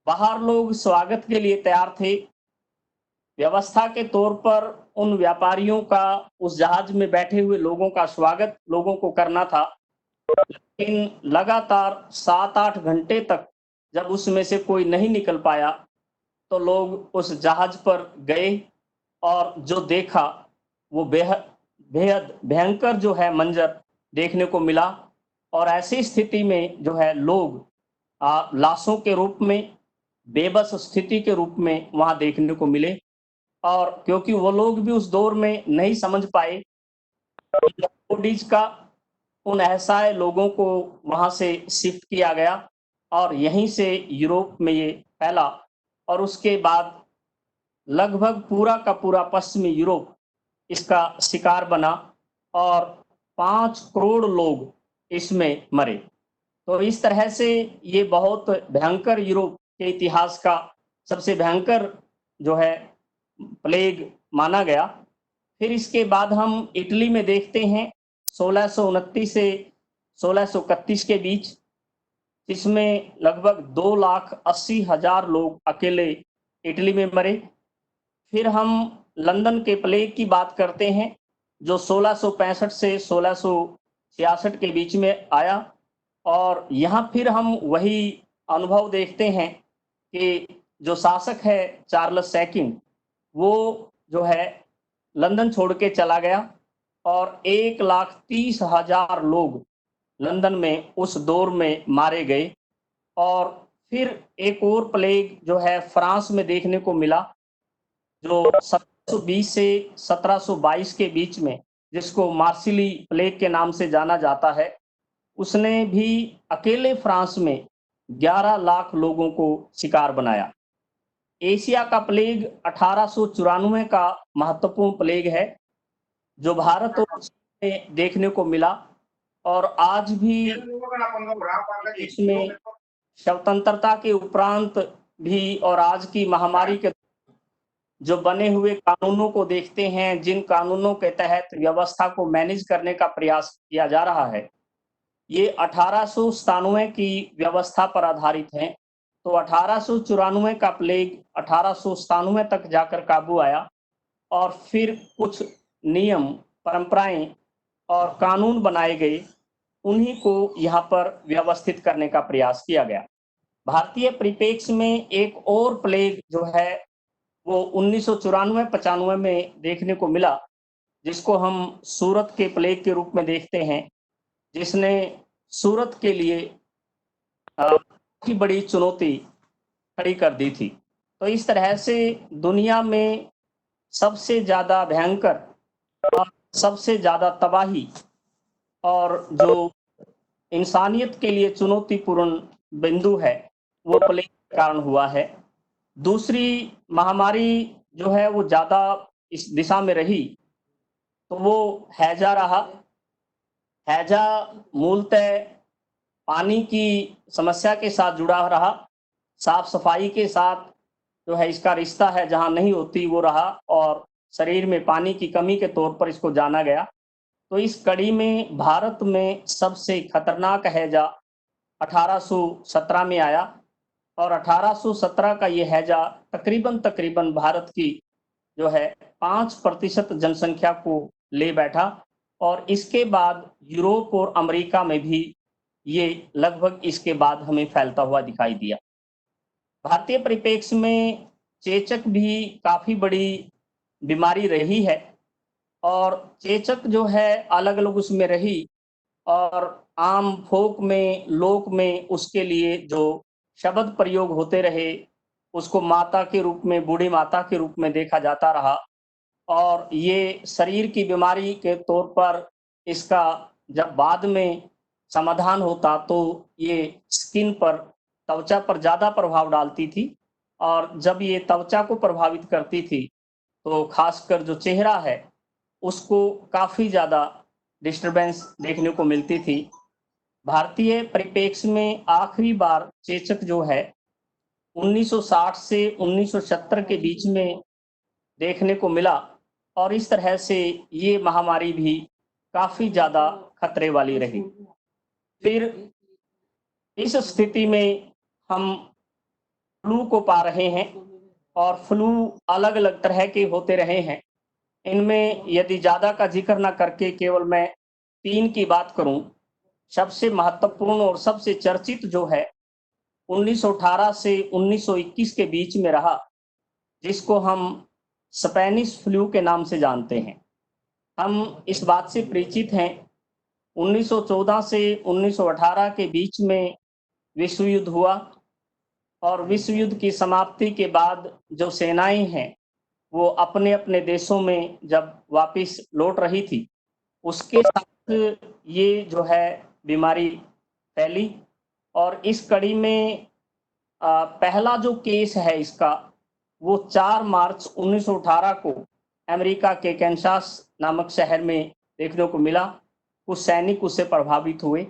बाहर लोग स्वागत के लिए तैयार थे। व्यवस्था के तौर पर उन व्यापारियों का उस जहाज में बैठे हुए लोगों का स्वागत लोगों को करना था, लेकिन लगातार 7-8 घंटे तक जब उसमें से कोई नहीं निकल पाया तो लोग उस जहाज पर गए और जो देखा वो बेहद भयंकर जो है मंजर देखने को मिला। और ऐसी स्थिति में जो है लोग लाशों के रूप में, बेबस स्थिति के रूप में वहां देखने को मिले। और क्योंकि वो लोग भी उस दौर में नहीं समझ पाए बॉडीज का, उन असहाय लोगों को वहां से शिफ्ट किया गया और यहीं से यूरोप में ये फैला। और उसके बाद लगभग पूरा का पूरा पश्चिमी यूरोप इसका शिकार बना और 5 करोड़ लोग इसमें मरे। तो इस तरह से ये बहुत भयंकर यूरोप के इतिहास का सबसे भयंकर जो है प्लेग माना गया। फिर इसके बाद हम इटली में देखते हैं 1629 से 1631 के बीच, इसमें लगभग 2,80,000 लोग अकेले इटली में मरे। फिर हम लंदन के प्लेग की बात करते हैं जो 1665 से 1666 के बीच में आया, और यहाँ फिर हम वही अनुभव देखते हैं कि जो शासक है चार्ल्स सेकंड, वो जो है लंदन छोड़ के चला गया और 1,30,000 लोग लंदन में उस दौर में मारे गए। और फिर एक और प्लेग जो है फ्रांस में देखने को मिला जो 1720 से 1722 के बीच में, जिसको मार्सिली प्लेग के नाम से जाना जाता है। उसने भी अकेले फ्रांस में 11 लाख लोगों को शिकार बनाया। एशिया का प्लेग 1894 का महत्वपूर्ण प्लेग है जो भारत और चीन में देखने को मिला, और आज भी इसमें स्वतंत्रता के उपरांत भी और आज की महामारी के जो बने हुए कानूनों को देखते हैं, जिन कानूनों के तहत व्यवस्था को मैनेज करने का प्रयास किया जा रहा है, ये 1897 की व्यवस्था पर आधारित है। तो 1894 का प्लेग 1897 तक जाकर काबू आया, और फिर कुछ नियम, परंपराएं और कानून बनाए गए, उन्हीं को यहाँ पर व्यवस्थित करने का प्रयास किया गया। भारतीय परिप्रेक्ष्य में एक और प्लेग जो है वो 1994-95 में देखने को मिला, जिसको हम सूरत के प्लेग के रूप में देखते हैं, जिसने सूरत के लिए काफी बड़ी चुनौती खड़ी कर दी थी। तो इस तरह से दुनिया में सबसे ज्यादा भयंकर और सबसे ज्यादा तबाही और जो इंसानियत के लिए चुनौतीपूर्ण बिंदु है वो प्लेग के कारण हुआ है। दूसरी महामारी जो है वो ज्यादा इस दिशा में रही तो वो हैजा रहा। हैजा मूलतः पानी की समस्या के साथ जुड़ा रहा, साफ सफाई के साथ जो है इसका रिश्ता है, जहां नहीं होती वो रहा, और शरीर में पानी की कमी के तौर पर इसको जाना गया। तो इस कड़ी में भारत में सबसे खतरनाक हैजा 1817 में आया, और 1817 का ये हैजा तकरीबन भारत की जो है 5% जनसंख्या को ले बैठा, और इसके बाद यूरोप और अमेरिका में भी ये लगभग इसके बाद हमें फैलता हुआ दिखाई दिया। भारतीय परिप्रेक्ष्य में चेचक भी काफी बड़ी बीमारी रही है, और चेचक जो है अलग अलग उसमें रही, और आम फोक में, लोक में उसके लिए जो शब्द प्रयोग होते रहे, उसको माता के रूप में, बूढ़ी माता के रूप में देखा जाता रहा, और ये शरीर की बीमारी के तौर पर इसका जब बाद में समाधान होता तो ये स्किन पर, त्वचा पर ज्यादा प्रभाव डालती थी, और जब ये त्वचा को प्रभावित करती थी तो खासकर जो चेहरा है उसको काफी ज्यादा डिस्टरबेंस देखने को मिलती थी। भारतीय परिप्रेक्ष्य में आखिरी बार चेचक जो है 1960 से 1970 के बीच में देखने को मिला, और इस तरह से ये महामारी भी काफी ज्यादा खतरे वाली रही। फिर इस स्थिति में हम फ्लू को पा रहे हैं, और फ्लू अलग अलग तरह के होते रहे हैं। इनमें यदि ज्यादा का जिक्र ना करके केवल मैं 3 की बात करूं, सबसे महत्वपूर्ण और सबसे चर्चित जो है 1918 से 1921 के बीच में रहा, जिसको हम स्पेनिश फ्लू के नाम से जानते हैं। हम इस बात से परिचित हैं 1914 से 1918 के बीच में विश्व युद्ध हुआ, और विश्व युद्ध की समाप्ति के बाद जो सेनाएं हैं वो अपने अपने देशों में जब वापस लौट रही थी, उसके साथ ये जो है बीमारी फैली। और इस कड़ी में पहला जो केस है इसका वो 4 मार्च 1918 को अमेरिका के कैंसास नामक शहर में देखने को मिला। कुछ सैनिक उससे प्रभावित हुए,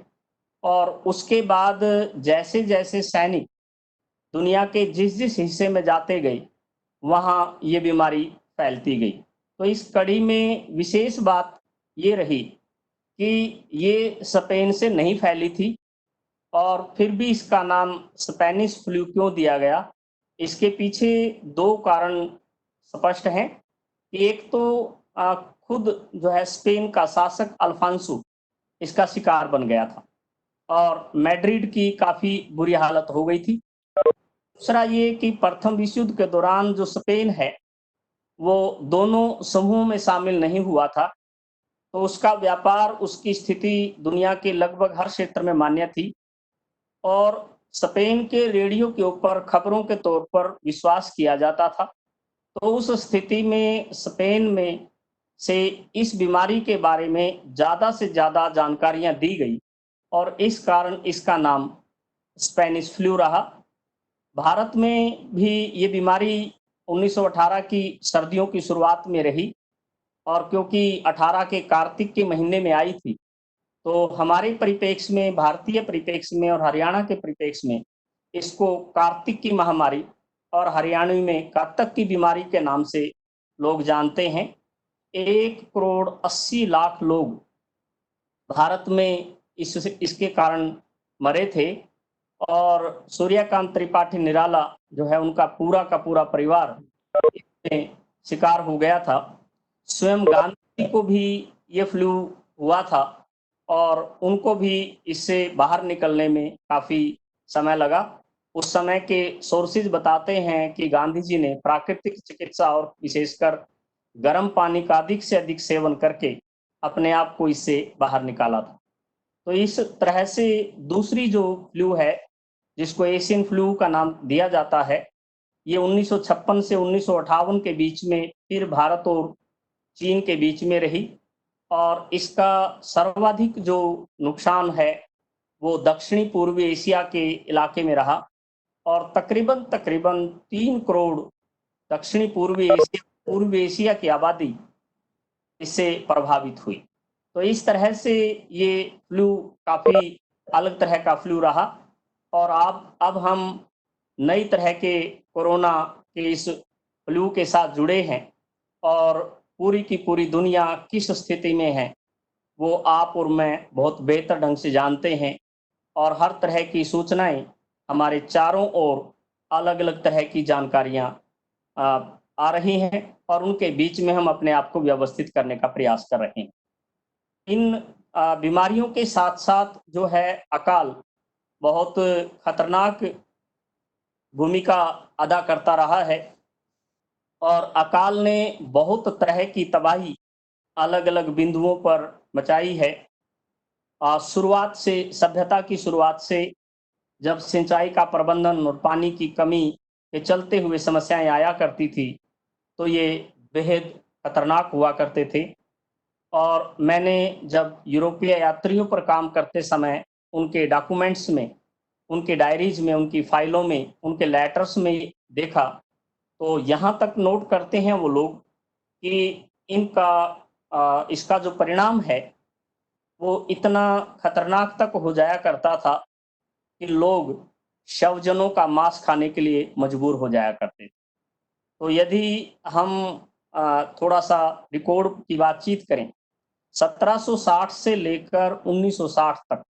और उसके बाद जैसे जैसे सैनिक दुनिया के जिस जिस हिस्से में जाते गए वहाँ ये बीमारी फैलती गई। तो इस कड़ी में विशेष बात ये रही कि ये स्पेन से नहीं फैली थी, और फिर भी इसका नाम स्पेनिश फ्लू क्यों दिया गया, इसके पीछे दो कारण स्पष्ट हैं। कि एक तो खुद जो है स्पेन का शासक अल्फांसो इसका शिकार बन गया था और मैड्रिड की काफ़ी बुरी हालत हो गई थी। दूसरा ये कि प्रथम विश्व युद्ध के दौरान जो स्पेन है, वो दोनों समूह में शामिल नहीं हुआ था, तो उसका व्यापार, उसकी स्थिति दुनिया के लगभग हर क्षेत्र में मान्य थी और स्पेन के रेडियो के ऊपर खबरों के तौर पर विश्वास किया जाता था। तो उस स्थिति में स्पेन में से इस बीमारी के बारे में ज़्यादा से ज़्यादा जानकारियाँ दी गई और इस कारण इसका नाम स्पेनिश फ्लू रहा। भारत में भी ये बीमारी 1918 की सर्दियों की शुरुआत में रही और क्योंकि 18 के कार्तिक के महीने में आई थी, तो हमारे परिप्रेक्ष्य में, भारतीय परिप्रेक्ष्य में और हरियाणा के परिप्रेक्ष्य में इसको कार्तिक की महामारी और हरियाणवी में कातक की बीमारी के नाम से लोग जानते हैं। 1,80,00,000 लोग भारत में इसके कारण मरे थे और सूर्यकांत त्रिपाठी निराला जो है, उनका पूरा का पूरा परिवार इसमें शिकार हो गया था। स्वयं गांधी को भी ये फ्लू हुआ था और उनको भी इससे बाहर निकलने में काफ़ी समय लगा। उस समय के सोर्सेज बताते हैं कि गांधी जी ने प्राकृतिक चिकित्सा और विशेषकर गर्म पानी का अधिक से अधिक सेवन करके अपने आप को इससे बाहर निकाला था। तो इस तरह से दूसरी जो फ्लू है, जिसको एशियन फ्लू का नाम दिया जाता है, ये 1956 से 1958 के बीच में फिर भारत और चीन के बीच में रही और इसका सर्वाधिक जो नुकसान है वो दक्षिणी पूर्वी एशिया के इलाके में रहा और तकरीबन 3 करोड़ दक्षिणी पूर्वी एशिया की आबादी इससे प्रभावित हुई। तो इस तरह से ये फ्लू काफ़ी अलग तरह का फ्लू रहा और अब हम नई तरह के कोरोना के इस फ्लू के साथ जुड़े हैं और पूरी की पूरी दुनिया किस स्थिति में है वो आप और मैं बहुत बेहतर ढंग से जानते हैं और हर तरह की सूचनाएं हमारे चारों ओर अलग अलग तरह की जानकारियां आ रही हैं और उनके बीच में हम अपने आप को व्यवस्थित करने का प्रयास कर रहे हैं। इन बीमारियों के साथ साथ जो है अकाल बहुत खतरनाक भूमिका अदा करता रहा है और अकाल ने बहुत तरह की तबाही अलग अलग बिंदुओं पर मचाई है। शुरुआत से, सभ्यता की शुरुआत से, जब सिंचाई का प्रबंधन और पानी की कमी के चलते हुए समस्याएं आया करती थी, तो ये बेहद खतरनाक हुआ करते थे और मैंने जब यूरोपीय यात्रियों पर काम करते समय उनके डॉक्यूमेंट्स में, उनके डायरीज में, उनकी फाइलों में, उनके लेटर्स में देखा, तो यहाँ तक नोट करते हैं वो लोग कि इसका जो परिणाम है वो इतना खतरनाक तक हो जाया करता था कि लोग शवजनों का मांस खाने के लिए मजबूर हो जाया करते थे। तो यदि हम थोड़ा सा रिकॉर्ड की बातचीत करें, 1760 से लेकर 1960 तक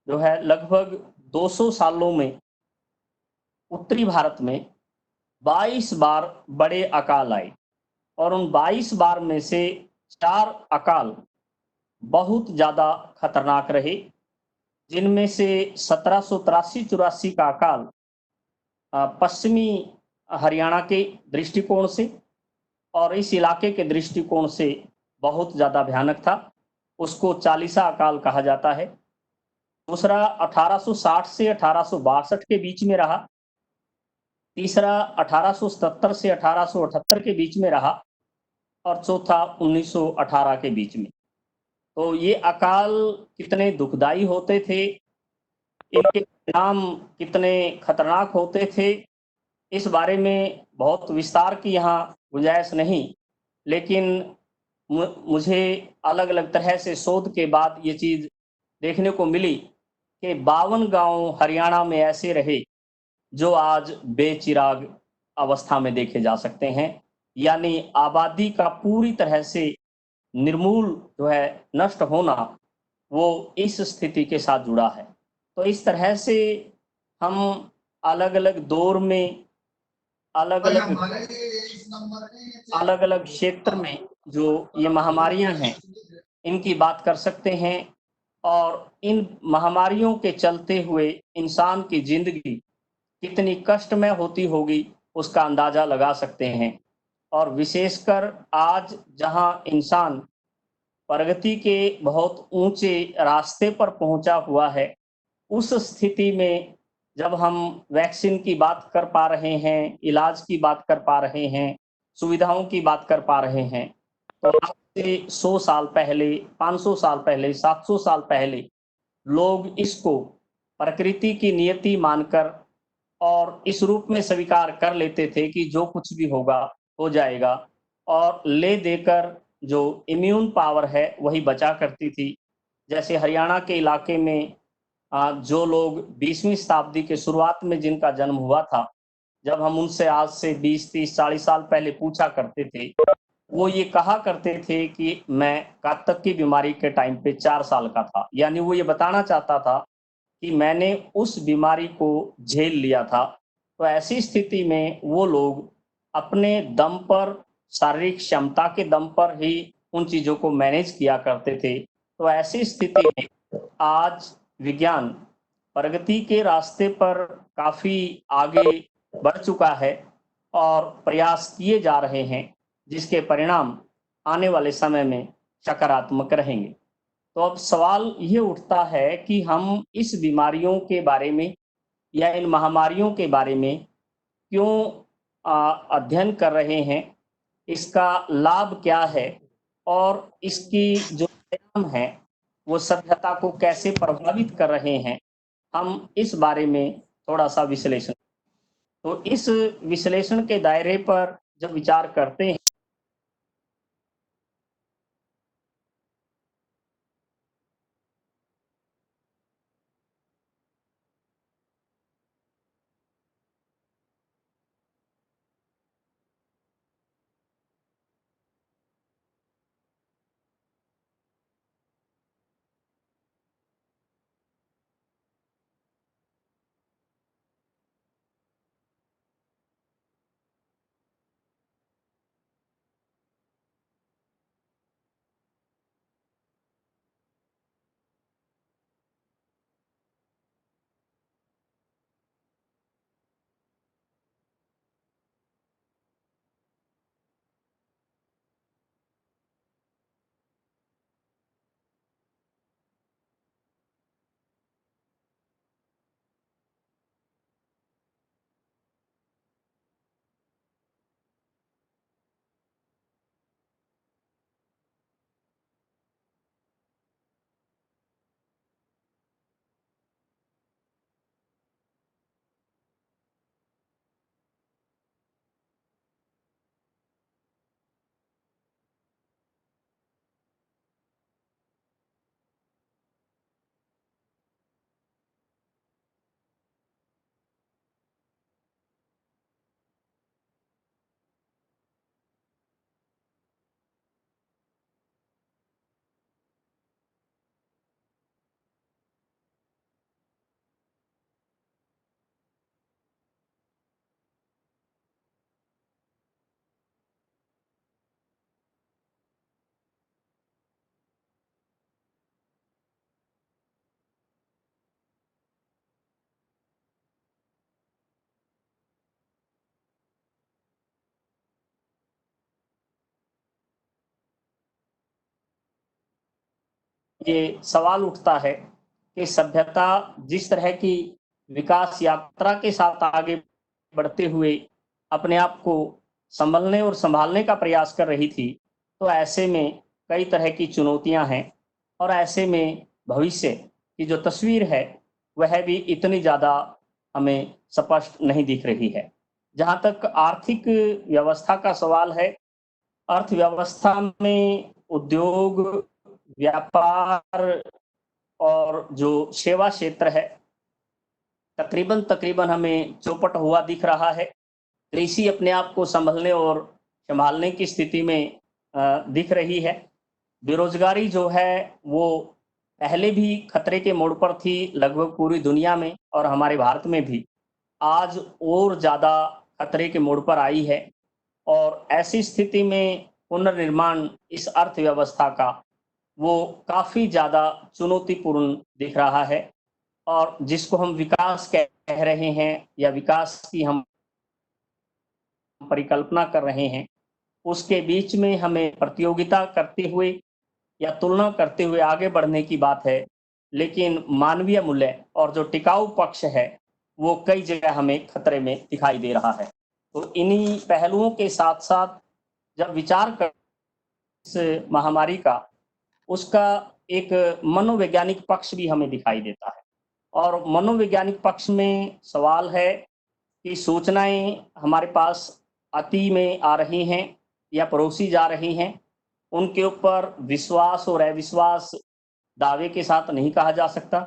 जो है लगभग 200 सालों में उत्तरी भारत में 22 बार बड़े अकाल आए और उन 22 बार में से 4 अकाल बहुत ज़्यादा खतरनाक रहे, जिनमें से 1783-84 का अकाल पश्चिमी हरियाणा के दृष्टिकोण से और इस इलाके के दृष्टिकोण से बहुत ज़्यादा भयानक था। उसको चालीसा अकाल कहा जाता है। दूसरा 1860 से 1862 के बीच में रहा। तीसरा 1877 से 1878 के बीच में रहा और चौथा 1918 के बीच में। तो ये अकाल कितने दुखदाई होते थे, इनके परिणाम कितने खतरनाक होते थे, इस बारे में बहुत विस्तार की यहाँ गुंजाइश नहीं, लेकिन मुझे अलग अलग तरह से शोध के बाद ये चीज़ देखने को मिली कि 52 गांव हरियाणा में ऐसे रहे जो आज बेचिराग अवस्था में देखे जा सकते हैं, यानी आबादी का पूरी तरह से निर्मूल जो है नष्ट होना, वो इस स्थिति के साथ जुड़ा है। तो इस तरह से हम अलग-अलग दौर में अलग-अलग क्षेत्र में जो ये महामारियां हैं, इनकी बात कर सकते हैं और इन महामारियों के चलते हुए इंसान की जिंदगी कितनी कष्टमय होती होगी, उसका अंदाजा लगा सकते हैं। और विशेषकर आज जहां इंसान प्रगति के बहुत ऊंचे रास्ते पर पहुंचा हुआ है, उस स्थिति में जब हम वैक्सीन की बात कर पा रहे हैं, इलाज की बात कर पा रहे हैं, सुविधाओं की बात कर पा रहे हैं, तो आज से 100 साल पहले, 500 साल पहले, 700 साल पहले लोग इसको प्रकृति की नियति मानकर और इस रूप में स्वीकार कर लेते थे कि जो कुछ भी होगा हो जाएगा, और ले देकर जो इम्यून पावर है वही बचा करती थी। जैसे हरियाणा के इलाके में जो लोग 20वीं शताब्दी के शुरुआत में जिनका जन्म हुआ था, जब हम उनसे आज से 20, 30, 40 साल पहले पूछा करते थे, वो ये कहा करते थे कि मैं कातक की बीमारी के टाइम पे 4 साल का था। यानी वो ये बताना चाहता था कि मैंने उस बीमारी को झेल लिया था। तो ऐसी स्थिति में वो लोग अपने दम पर, शारीरिक क्षमता के दम पर ही उन चीज़ों को मैनेज किया करते थे। तो ऐसी स्थिति में आज विज्ञान प्रगति के रास्ते पर काफ़ी आगे बढ़ चुका है और प्रयास किए जा रहे हैं, जिसके परिणाम आने वाले समय में सकारात्मक रहेंगे। तो अब सवाल ये उठता है कि हम इस बीमारियों के बारे में या इन महामारियों के बारे में क्यों अध्ययन कर रहे हैं, इसका लाभ क्या है और इसकी जो परिणाम है वो सभ्यता को कैसे प्रभावित कर रहे हैं, हम इस बारे में थोड़ा सा विश्लेषण। तो इस विश्लेषण के दायरे पर जब विचार करते हैं, ये सवाल उठता है कि सभ्यता जिस तरह की विकास यात्रा के साथ आगे बढ़ते हुए अपने आप को संभलने और संभालने का प्रयास कर रही थी, तो ऐसे में कई तरह की चुनौतियां हैं और ऐसे में भविष्य की जो तस्वीर है वह भी इतनी ज़्यादा हमें स्पष्ट नहीं दिख रही है। जहाँ तक आर्थिक व्यवस्था का सवाल है, अर्थव्यवस्था में उद्योग, व्यापार और जो सेवा क्षेत्र है तकरीबन हमें चौपट हुआ दिख रहा है। कृषि अपने आप को संभलने और संभालने की स्थिति में दिख रही है। बेरोजगारी जो है वो पहले भी खतरे के मोड़ पर थी लगभग पूरी दुनिया में और हमारे भारत में भी। आज और ज़्यादा खतरे के मोड़ पर आई है और ऐसी स्थिति में पुनर्निर्माण इस अर्थव्यवस्था का वो काफ़ी ज़्यादा चुनौतीपूर्ण दिख रहा है और जिसको हम विकास कह रहे हैं या विकास की हम परिकल्पना कर रहे हैं, उसके बीच में हमें प्रतियोगिता करते हुए या तुलना करते हुए आगे बढ़ने की बात है, लेकिन मानवीय मूल्य और जो टिकाऊ पक्ष है, वो कई जगह हमें खतरे में दिखाई दे रहा है। तो इन्हीं पहलुओं के साथ-साथ जब विचार कर इस महामारी का, उसका एक मनोवैज्ञानिक पक्ष भी हमें दिखाई देता है और मनोवैज्ञानिक पक्ष में सवाल है कि सूचनाएँ हमारे पास अति में आ रही हैं या परोसी जा रही हैं, उनके ऊपर विश्वास और अविश्वास दावे के साथ नहीं कहा जा सकता।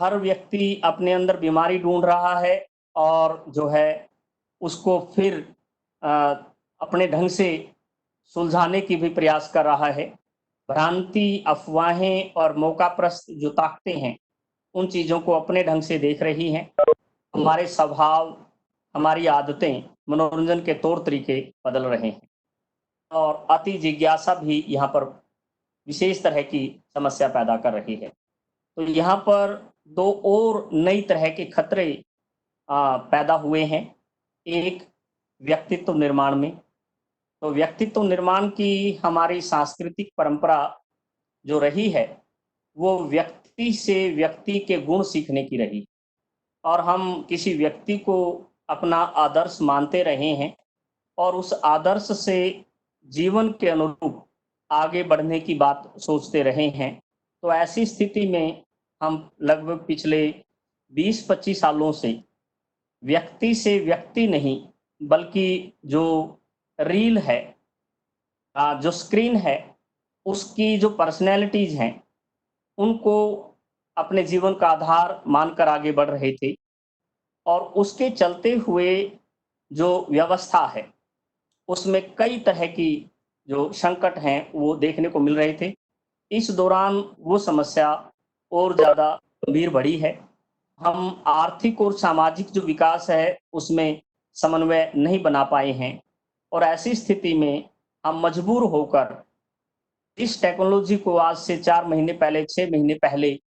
हर व्यक्ति अपने अंदर बीमारी ढूँढ रहा है और जो है उसको फिर अ, अपने ढंग से सुलझाने की भी प्रयास कर रहा है। भ्रांति, अफ़वाहें और मौकाप्रस्त जो ताकतें हैं, उन चीज़ों को अपने ढंग से देख रही हैं। हमारे स्वभाव, हमारी आदतें, मनोरंजन के तौर तरीके बदल रहे हैं और अति जिज्ञासा भी यहाँ पर विशेष तरह की समस्या पैदा कर रही है। तो यहाँ पर 2 और नई तरह के खतरे पैदा हुए हैं। एक व्यक्तित्व निर्माण में, तो व्यक्तित्व निर्माण की हमारी सांस्कृतिक परंपरा जो रही है, वो व्यक्ति से व्यक्ति के गुण सीखने की रही और हम किसी व्यक्ति को अपना आदर्श मानते रहे हैं और उस आदर्श से जीवन के अनुरूप आगे बढ़ने की बात सोचते रहे हैं। तो ऐसी स्थिति में हम लगभग पिछले 20-25 सालों से व्यक्ति से व्यक्ति नहीं, बल्कि जो रील है, जो स्क्रीन है, उसकी जो पर्सनैलिटीज़ हैं, उनको अपने जीवन का आधार मानकर आगे बढ़ रहे थे और उसके चलते हुए जो व्यवस्था है, उसमें कई तरह की जो संकट हैं, वो देखने को मिल रहे थे। इस दौरान वो समस्या और ज़्यादा गंभीर बढ़ी है। हम आर्थिक और सामाजिक जो विकास है, उसमें समन्वय नहीं बना पाए हैं और ऐसी स्थिति में हम मजबूर होकर इस टेक्नोलॉजी को आज से 4 महीने पहले, 6 महीने पहले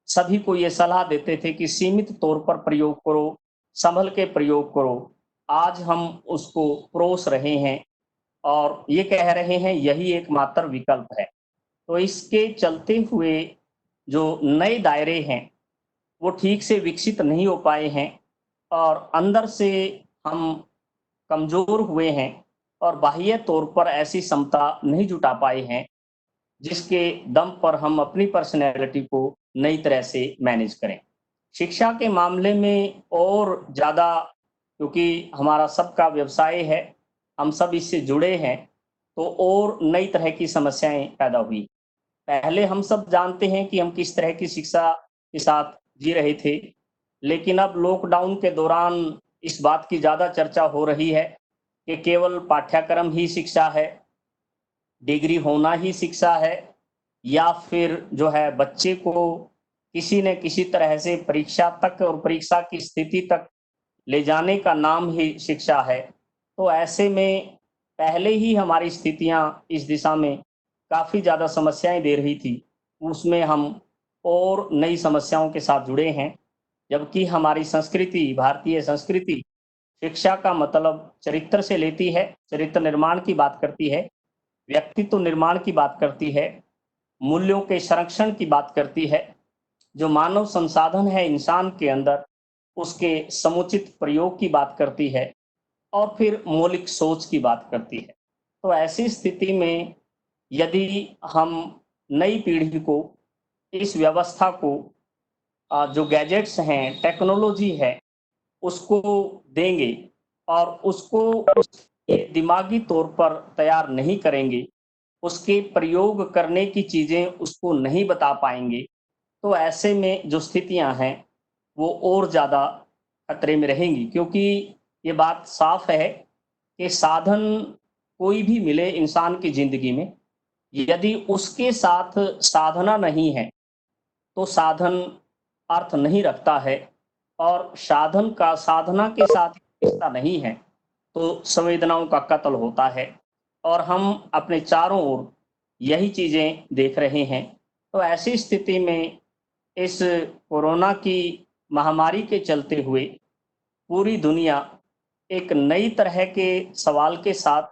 सभी को ये सलाह देते थे कि सीमित तौर पर प्रयोग करो, संभल के प्रयोग करो। आज हम उसको परोस रहे हैं और ये कह रहे हैं यही एकमात्र विकल्प है। तो इसके चलते हुए जो नए दायरे हैं, वो ठीक से विकसित नहीं हो पाए हैं और अंदर से हम कमज़ोर हुए हैं और बाह्य तौर पर ऐसी क्षमता नहीं जुटा पाए हैं, जिसके दम पर हम अपनी पर्सनैलिटी को नई तरह से मैनेज करें। शिक्षा के मामले में और ज़्यादा, क्योंकि हमारा सबका व्यवसाय है, हम सब इससे जुड़े हैं, तो और नई तरह की समस्याएँ पैदा हुई। पहले हम सब जानते हैं कि हम किस तरह की शिक्षा के साथ जी रहे थे, लेकिन अब लॉकडाउन के दौरान इस बात की ज़्यादा चर्चा हो रही है कि केवल पाठ्यक्रम ही शिक्षा है, डिग्री होना ही शिक्षा है या फिर जो है बच्चे को किसी न किसी तरह से परीक्षा तक और परीक्षा की स्थिति तक ले जाने का नाम ही शिक्षा है। तो ऐसे में पहले ही हमारी स्थितियाँ इस दिशा में काफ़ी ज़्यादा समस्याएँ दे रही थी, उसमें हम और नई समस्याओं के साथ जुड़े हैं। जबकि हमारी संस्कृति, भारतीय संस्कृति शिक्षा का मतलब चरित्र से लेती है, चरित्र निर्माण की बात करती है, व्यक्तित्व निर्माण की बात करती है, मूल्यों के संरक्षण की बात करती है, जो मानव संसाधन है इंसान के अंदर, उसके समुचित प्रयोग की बात करती है और फिर मौलिक सोच की बात करती है। तो ऐसी स्थिति में यदि हम नई पीढ़ी को इस व्यवस्था को जो गैजेट्स हैं, टेक्नोलॉजी है, उसको देंगे और उसको उसके दिमागी तौर पर तैयार नहीं करेंगे, उसके प्रयोग करने की चीज़ें उसको नहीं बता पाएँगे, तो ऐसे में जो स्थितियां हैं वो और ज़्यादा खतरे में रहेंगी, क्योंकि ये बात साफ है कि साधन कोई भी मिले इंसान की ज़िंदगी में, यदि उसके साथ साधना नहीं है तो साधन अर्थ नहीं रखता है, और साधन का साधना के साथ रिश्ता नहीं है तो संवेदनाओं का कत्ल होता है। और हम अपने चारों ओर यही चीज़ें देख रहे हैं। तो ऐसी स्थिति में इस कोरोना की महामारी के चलते हुए पूरी दुनिया एक नई तरह के सवाल के साथ,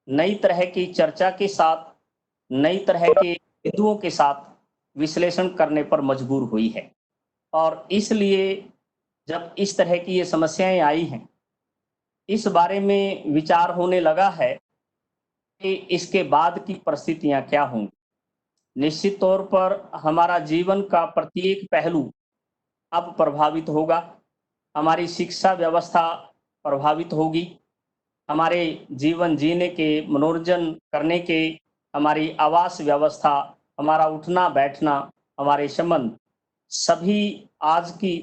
नई तरह की चर्चा के साथ, नई तरह के बिंदुओं के साथ विश्लेषण करने पर मजबूर हुई है। और इसलिए जब इस तरह की ये समस्याएं आई हैं, इस बारे में विचार होने लगा है कि इसके बाद की परिस्थितियां क्या होंगी। निश्चित तौर पर हमारा जीवन का प्रत्येक पहलू अब प्रभावित होगा। हमारी शिक्षा व्यवस्था प्रभावित होगी। हमारे जीवन जीने के, मनोरंजन करने के, हमारी आवास व्यवस्था, हमारा उठना बैठना, हमारे संबंध, सभी आज की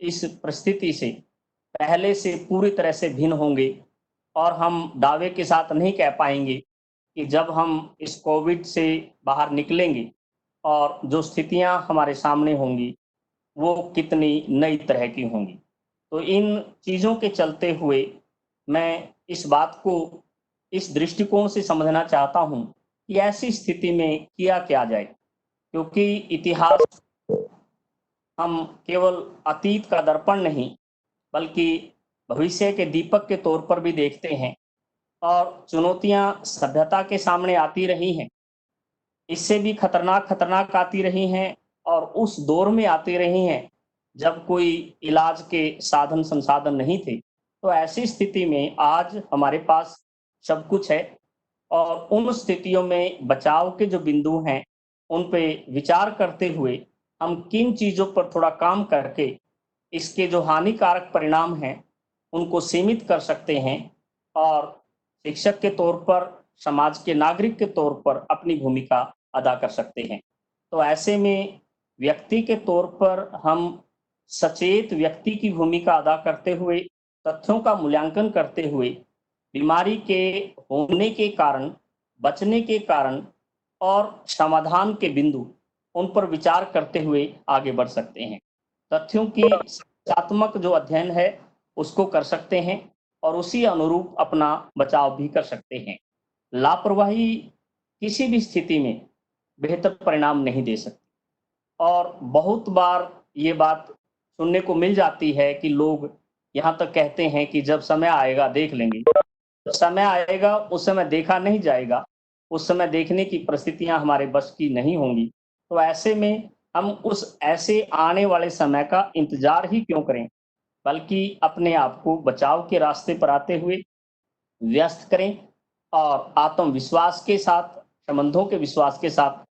इस परिस्थिति से पहले से पूरी तरह से भिन्न होंगे। और हम दावे के साथ नहीं कह पाएंगे कि जब हम इस कोविड से बाहर निकलेंगे और जो स्थितियां हमारे सामने होंगी वो कितनी नई तरह की होंगी। तो इन चीज़ों के चलते हुए मैं इस बात को इस दृष्टिकोण से समझना चाहता हूँ कि ऐसी स्थिति में किया क्या जाए, क्योंकि इतिहास हम केवल अतीत का दर्पण नहीं बल्कि भविष्य के दीपक के तौर पर भी देखते हैं। और चुनौतियां सभ्यता के सामने आती रही हैं, इससे भी खतरनाक आती रही हैं, और उस दौर में आती रही हैं जब कोई इलाज के साधन संसाधन नहीं थे। तो ऐसी स्थिति में आज हमारे पास सब कुछ है, और उन स्थितियों में बचाव के जो बिंदु हैं उन पे विचार करते हुए हम किन चीज़ों पर थोड़ा काम करके इसके जो हानिकारक परिणाम हैं उनको सीमित कर सकते हैं, और शिक्षक के तौर पर, समाज के नागरिक के तौर पर अपनी भूमिका अदा कर सकते हैं। तो ऐसे में व्यक्ति के तौर पर हम सचेत व्यक्ति की भूमिका अदा करते हुए, तथ्यों का मूल्यांकन करते हुए, बीमारी के होने के कारण, बचने के कारण और समाधान के बिंदु उन पर विचार करते हुए आगे बढ़ सकते हैं। तथ्यों की सत्यात्मक जो अध्ययन है उसको कर सकते हैं और उसी अनुरूप अपना बचाव भी कर सकते हैं। लापरवाही किसी भी स्थिति में बेहतर परिणाम नहीं दे सकती। और बहुत बार ये बात सुनने को मिल जाती है कि लोग यहाँ तक कहते हैं कि जब समय आएगा देख लेंगे। जब समय आएगा उस समय देखा नहीं जाएगा, उस समय देखने की परिस्थितियां हमारे बस की नहीं होंगी। तो ऐसे में हम उस ऐसे आने वाले समय का इंतजार ही क्यों करें, बल्कि अपने आप को बचाव के रास्ते पर आते हुए व्यस्त करें, और आत्मविश्वास के साथ, संबंधों के विश्वास के साथ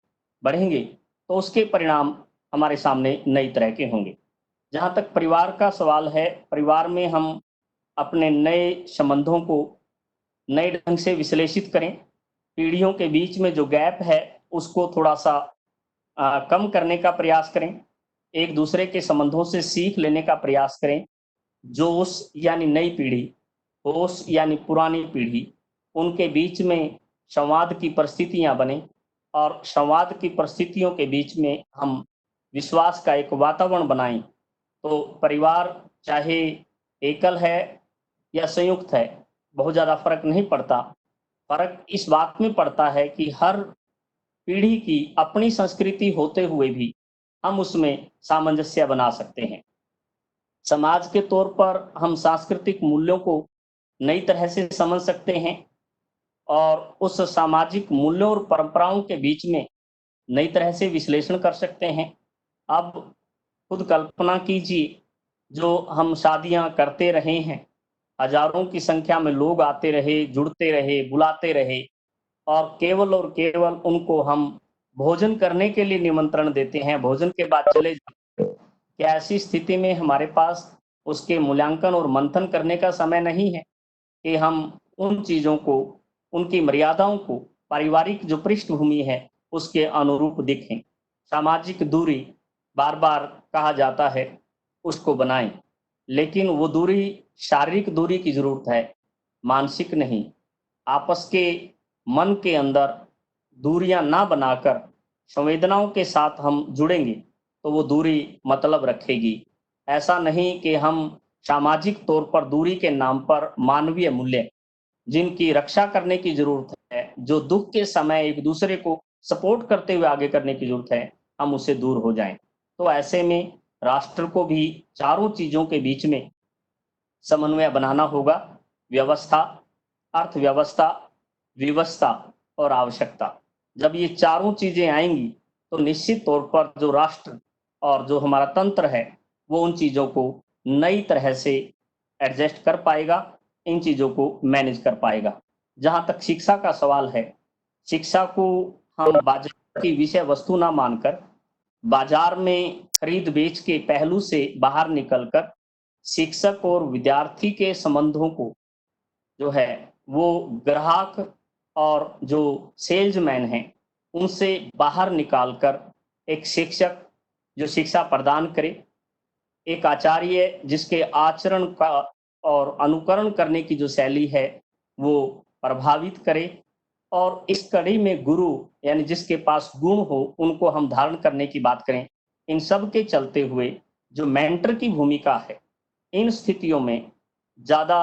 बढ़ेंगे तो उसके परिणाम हमारे सामने नई तरह के होंगे। जहाँ तक परिवार का सवाल है, परिवार में हम अपने नए संबंधों को नए ढंग से विश्लेषित करें। पीढ़ियों के बीच में जो गैप है उसको थोड़ा सा कम करने का प्रयास करें। एक दूसरे के संबंधों से सीख लेने का प्रयास करें। जोश यानी नई पीढ़ी, होश यानी पुरानी पीढ़ी, उनके बीच में संवाद की परिस्थितियां बने, और संवाद की परिस्थितियों के बीच में हम विश्वास का एक वातावरण बनाएं। तो परिवार चाहे एकल है या संयुक्त है, बहुत ज़्यादा फर्क नहीं पड़ता। फर्क इस बात में पड़ता है कि हर पीढ़ी की अपनी संस्कृति होते हुए भी हम उसमें सामंजस्य बना सकते हैं। समाज के तौर पर हम सांस्कृतिक मूल्यों को नई तरह से समझ सकते हैं, और उस सामाजिक मूल्यों और परंपराओं के बीच में नई तरह से विश्लेषण कर सकते हैं। अब खुद कल्पना कीजिए, जो हम शादियां करते रहे हैं, हजारों की संख्या में लोग आते रहे, जुड़ते रहे, बुलाते रहे, और केवल उनको हम भोजन करने के लिए निमंत्रण देते हैं, भोजन के बाद चले जाते हैं। क्या ऐसी स्थिति में हमारे पास उसके मूल्यांकन और मंथन करने का समय नहीं है कि हम उन चीज़ों को, उनकी मर्यादाओं को पारिवारिक जो पृष्ठभूमि है उसके अनुरूप दिखें। सामाजिक दूरी बार बार कहा जाता है उसको बनाएं, लेकिन वो दूरी शारीरिक दूरी की जरूरत है, मानसिक नहीं। आपस के मन के अंदर दूरियां ना बनाकर संवेदनाओं के साथ हम जुड़ेंगे तो वो दूरी मतलब रखेगी। ऐसा नहीं कि हम सामाजिक तौर पर दूरी के नाम पर मानवीय मूल्य जिनकी रक्षा करने की जरूरत है, जो दुख के समय एक दूसरे को सपोर्ट करते हुए आगे करने की जरूरत है, हम उससे दूर हो जाएं। तो ऐसे में राष्ट्र को भी चारों चीजों के बीच में समन्वय बनाना होगा, व्यवस्था, अर्थव्यवस्था, विवशता और आवश्यकता। जब ये चारों चीजें आएंगी तो निश्चित तौर पर जो राष्ट्र और जो हमारा तंत्र है वो उन चीजों को नई तरह से एडजस्ट कर पाएगा, इन चीजों को मैनेज कर पाएगा। जहां तक शिक्षा का सवाल है, शिक्षा को हम बाजार की विषय वस्तु ना मानकर बाजार में खरीद बेच के पहलू से बाहर निकलकर शिक्षक और विद्यार्थी के संबंधों को जो है वो ग्राहक और जो सेल्समैन हैं उनसे बाहर निकालकर एक शिक्षक जो शिक्षा प्रदान करे, एक आचार्य जिसके आचरण का और अनुकरण करने की जो शैली है वो प्रभावित करे, और इस कड़ी में गुरु यानी जिसके पास गुण हो उनको हम धारण करने की बात करें। इन सब के चलते हुए जो मेंटर की भूमिका है इन स्थितियों में ज्यादा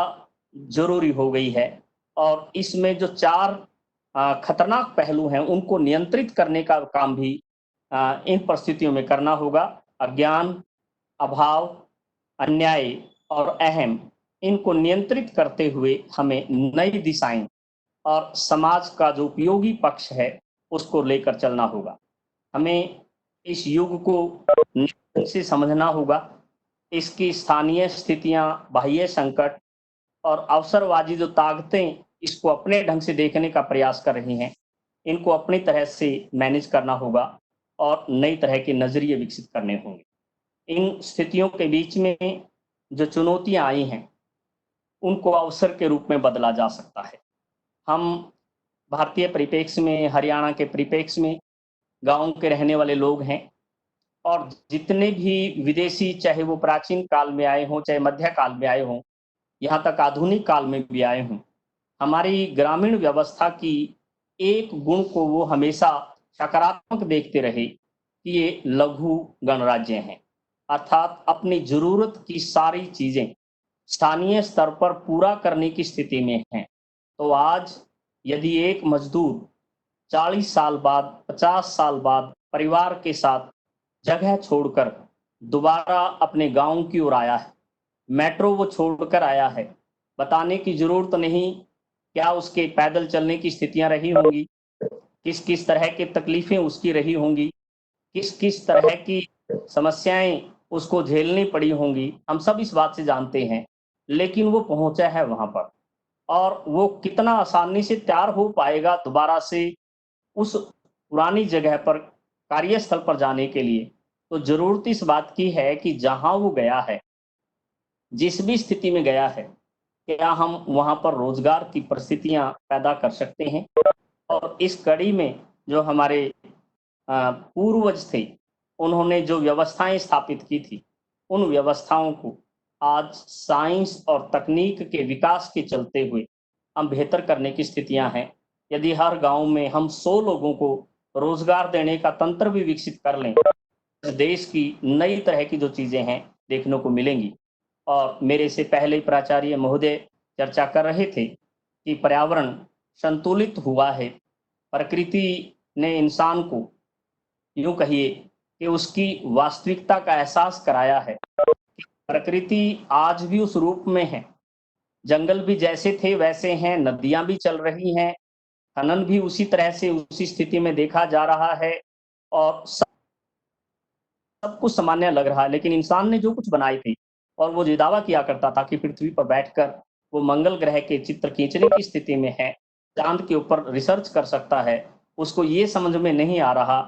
जरूरी हो गई है, और इसमें जो चार खतरनाक पहलू हैं उनको नियंत्रित करने का काम भी इन परिस्थितियों में करना होगा। अज्ञान, अभाव, अन्याय और अहम, इनको नियंत्रित करते हुए हमें नई दिशाएं और समाज का जो उपयोगी पक्ष है उसको लेकर चलना होगा। हमें इस युग को से समझना होगा, इसकी स्थानीय स्थितियां, बाह्य संकट और अवसरवादी जो ताकतें इसको अपने ढंग से देखने का प्रयास कर रही हैं, इनको अपनी तरह से मैनेज करना होगा और नई तरह के नजरिए विकसित करने होंगे। इन स्थितियों के बीच में जो चुनौतियां आई हैं उनको अवसर के रूप में बदला जा सकता है। हम भारतीय परिप्रेक्ष्य में, हरियाणा के परिप्रेक्ष्य में गांव के रहने वाले लोग हैं, और जितने भी विदेशी, चाहे वो प्राचीन काल में आए हों, चाहे मध्य काल में आए हों, यहाँ तक आधुनिक काल में भी आए हों, हमारी ग्रामीण व्यवस्था की एक गुण को वो हमेशा सकारात्मक देखते रहे कि ये लघु गणराज्य हैं, अर्थात अपनी जरूरत की सारी चीजें स्थानीय स्तर पर पूरा करने की स्थिति में हैं। तो आज यदि एक मजदूर 40 साल बाद, 50 साल बाद परिवार के साथ जगह छोड़कर दोबारा अपने गांव की ओर आया है, मेट्रो वो छोड़कर आया है, बताने की जरूरत नहीं क्या उसके पैदल चलने की स्थितियां रही होंगी, किस किस तरह की तकलीफें उसकी रही होंगी, किस किस तरह की समस्याएं उसको झेलनी पड़ी होंगी, हम सब इस बात से जानते हैं। लेकिन वो पहुंचा है वहां पर, और वो कितना आसानी से तैयार हो पाएगा दोबारा से उस पुरानी जगह पर, कार्यस्थल पर जाने के लिए। तो जरूरत इस बात की है कि जहां वो गया है, जिस भी स्थिति में गया है, क्या हम वहां पर रोजगार की परिस्थितियां पैदा कर सकते हैं। और इस कड़ी में जो हमारे पूर्वज थे, उन्होंने जो व्यवस्थाएं स्थापित की थी, उन व्यवस्थाओं को आज साइंस और तकनीक के विकास के चलते हुए हम बेहतर करने की स्थितियां हैं। यदि हर गांव में हम 100 लोगों को रोजगार देने का तंत्र भी विकसित कर लें, देश की नई तरह की जो चीजें हैं देखने को मिलेंगी। और मेरे से पहले प्राचार्य महोदय चर्चा कर रहे थे कि पर्यावरण संतुलित हुआ है, प्रकृति ने इंसान को, यूं कहिए कि उसकी वास्तविकता का एहसास कराया है। प्रकृति आज भी उस रूप में है, जंगल भी जैसे थे वैसे हैं, नदियां भी चल रही हैं, खनन भी उसी तरह से उसी स्थिति में देखा जा रहा है, और सब कुछ सामान्य लग रहा है। लेकिन इंसान ने जो कुछ बनाए थे, और वो ये दावा किया करता था कि पृथ्वी पर बैठकर वो मंगल ग्रह के चित्र खींचने की स्थिति में है, चांद के ऊपर रिसर्च कर सकता है, उसको ये समझ में नहीं आ रहा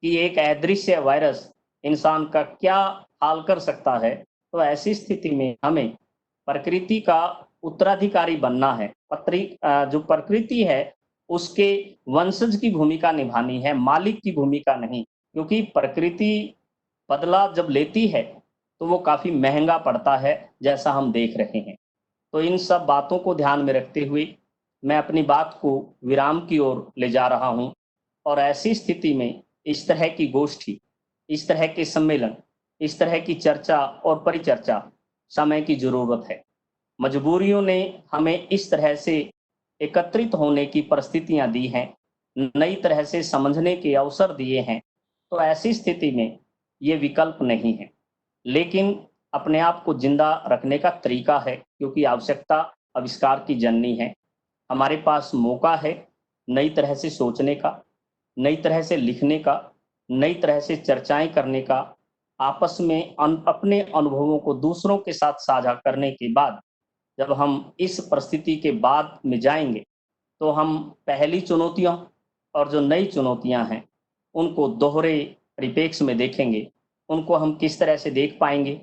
कि एक अदृश्य वायरस इंसान का क्या हाल कर सकता है। तो ऐसी स्थिति में हमें प्रकृति का उत्तराधिकारी बनना है। जो प्रकृति है उसके वंशज की भूमिका निभानी है, मालिक की भूमिका नहीं, क्योंकि प्रकृति बदला जब लेती है तो वो काफ़ी महंगा पड़ता है, जैसा हम देख रहे हैं। तो इन सब बातों को ध्यान में रखते हुए मैं अपनी बात को विराम की ओर ले जा रहा हूँ और ऐसी स्थिति में इस तरह की गोष्ठी, इस तरह के सम्मेलन, इस तरह की चर्चा और परिचर्चा समय की ज़रूरत है। मजबूरियों ने हमें इस तरह से एकत्रित होने की परिस्थितियाँ दी हैं, नई तरह से समझने के अवसर दिए हैं, तो ऐसी स्थिति में ये विकल्प नहीं है। लेकिन अपने आप को ज़िंदा रखने का तरीका है, क्योंकि आवश्यकता आविष्कार की जननी है। हमारे पास मौका है नई तरह से सोचने का, नई तरह से लिखने का, नई तरह से चर्चाएँ करने का, आपस में अपने अनुभवों को दूसरों के साथ साझा करने के बाद जब हम इस परिस्थिति के बाद में जाएँगे, तो हम पहली चुनौतियों और जो नई चुनौतियाँ हैं, उनको दोहरे परिप्रेक्ष्य में देखेंगे। उनको हम किस तरह से देख पाएँगे,